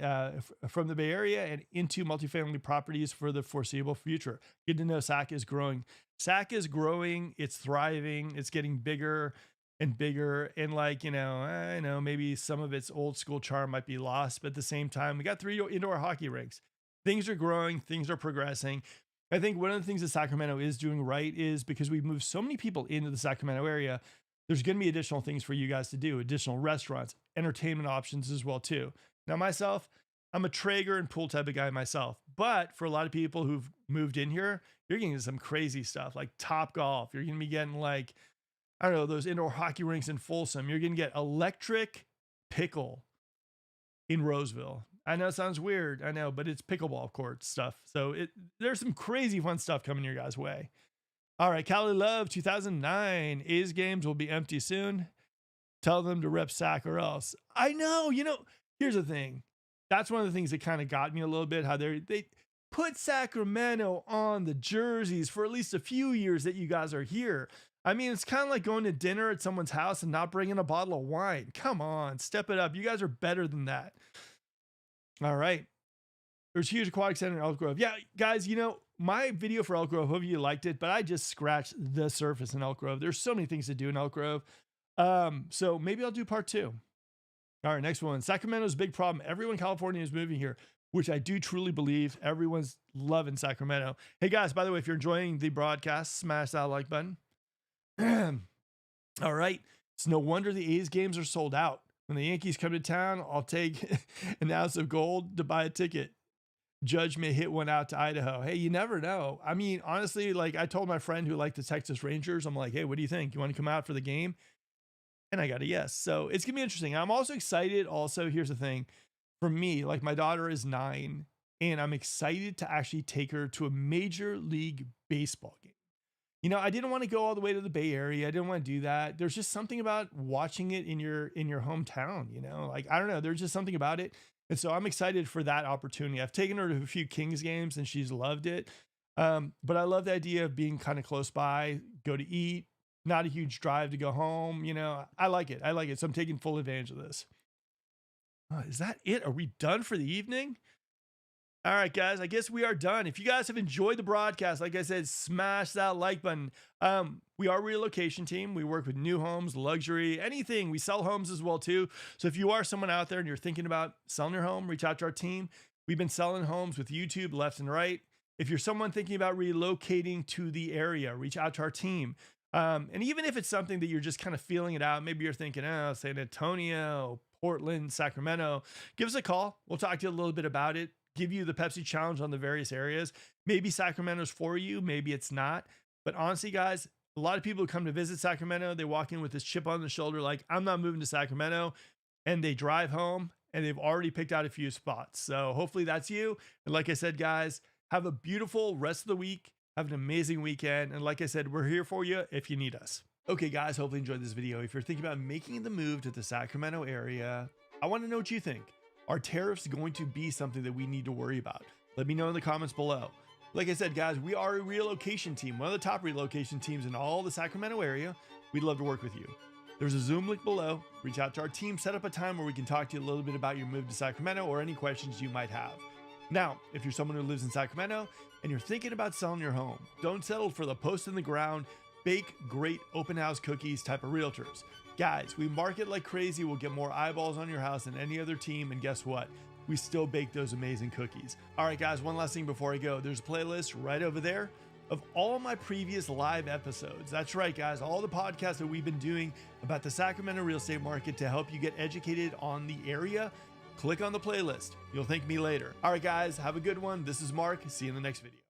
from the Bay Area and into multifamily properties for the foreseeable future. Good to know SAC is growing. SAC is growing. It's thriving. It's getting bigger and bigger. And like, I know maybe some of its old school charm might be lost, but at the same time, we got 3 indoor hockey rinks. Things are growing. Things are progressing. I think one of the things that Sacramento is doing right is because we've moved so many people into the Sacramento area, there's going to be additional things for you guys to do, additional restaurants, entertainment options as well too. Now myself, I'm a Traeger and pool type of guy myself, but for a lot of people who've moved in here, you're getting some crazy stuff like Top Golf. You're going to be getting like, I don't know, those indoor hockey rinks in Folsom. You're going to get electric pickle in Roseville. I know it sounds weird, I know, but it's pickleball court stuff. So there's some crazy fun stuff coming your guys' way. All right, Cali Love 2009. A's games will be empty soon. Tell them to rep Sac or else. I know, here's the thing. That's one of the things that kind of got me a little bit, how they put Sacramento on the jerseys for at least a few years that you guys are here. I mean, it's kind of like going to dinner at someone's house and not bringing a bottle of wine. Come on, step it up. You guys are better than that. All right. There's huge aquatic center in Elk Grove. Yeah, guys, my video for Elk Grove, hope you liked it, but I just scratched the surface in Elk Grove. There's so many things to do in Elk Grove. So maybe I'll do part 2. All right, next one. Sacramento's big problem. Everyone in California is moving here, which I do truly believe. Everyone's loving Sacramento. Hey guys, by the way, if you're enjoying the broadcast, smash that like button. All right. It's no wonder the A's games are sold out. When the Yankees come to town, I'll take an ounce of gold to buy a ticket. Judge may hit one out to Idaho. Hey, you never know. I mean, honestly, like I told my friend who liked the Texas Rangers, I'm like, hey, what do you think? You want to come out for the game? And I got a yes. So it's going to be interesting. I'm also excited. Also, here's the thing for me, like my daughter is 9 and I'm excited to actually take her to a Major League Baseball game. I didn't want to go all the way to the Bay Area. I didn't want to do that. There's just something about watching it in your hometown, like, I don't know. There's just something about it. And so I'm excited for that opportunity. I've taken her to a few Kings games and she's loved it. But I love the idea of being kind of close by, go to eat, not a huge drive to go home. I like it. So I'm taking full advantage of this. Is that it? Are we done for the evening? All right, guys, I guess we are done. If you guys have enjoyed the broadcast, like I said, smash that like button. We are a relocation team. We work with new homes, luxury, anything. We sell homes as well, too. So if you are someone out there and you're thinking about selling your home, reach out to our team. We've been selling homes with YouTube left and right. If you're someone thinking about relocating to the area, reach out to our team. And even if it's something that you're just kind of feeling it out, maybe you're thinking, San Antonio, Portland, Sacramento, give us a call. We'll talk to you a little bit about it. Give you the Pepsi challenge on the various areas. Maybe Sacramento's for you, maybe it's not. But honestly, guys, a lot of people who come to visit Sacramento, they walk in with this chip on the shoulder, like, I'm not moving to Sacramento. And they drive home and they've already picked out a few spots. So hopefully that's you. And like I said, guys, have a beautiful rest of the week. Have an amazing weekend. And like I said, we're here for you if you need us. Okay, guys, hopefully you enjoyed this video. If you're thinking about making the move to the Sacramento area, I want to know what you think. Are tariffs going to be something that we need to worry about? Let me know in the comments below. Like I said, guys, we are a relocation team, one of the top relocation teams in all the Sacramento area. We'd love to work with you. There's a Zoom link below. Reach out to our team, set up a time where we can talk to you a little bit about your move to Sacramento or any questions you might have. Now, if you're someone who lives in Sacramento and you're thinking about selling your home, don't settle for the post in the ground, bake great open house cookies type of realtors. Guys, we market like crazy. We'll get more eyeballs on your house than any other team. And guess what? We still bake those amazing cookies. All right, guys, one last thing before I go. There's a playlist right over there of all my previous live episodes. That's right, guys. All the podcasts that we've been doing about the Sacramento real estate market to help you get educated on the area. Click on the playlist. You'll thank me later. All right, guys, have a good one. This is Mark. See you in the next video.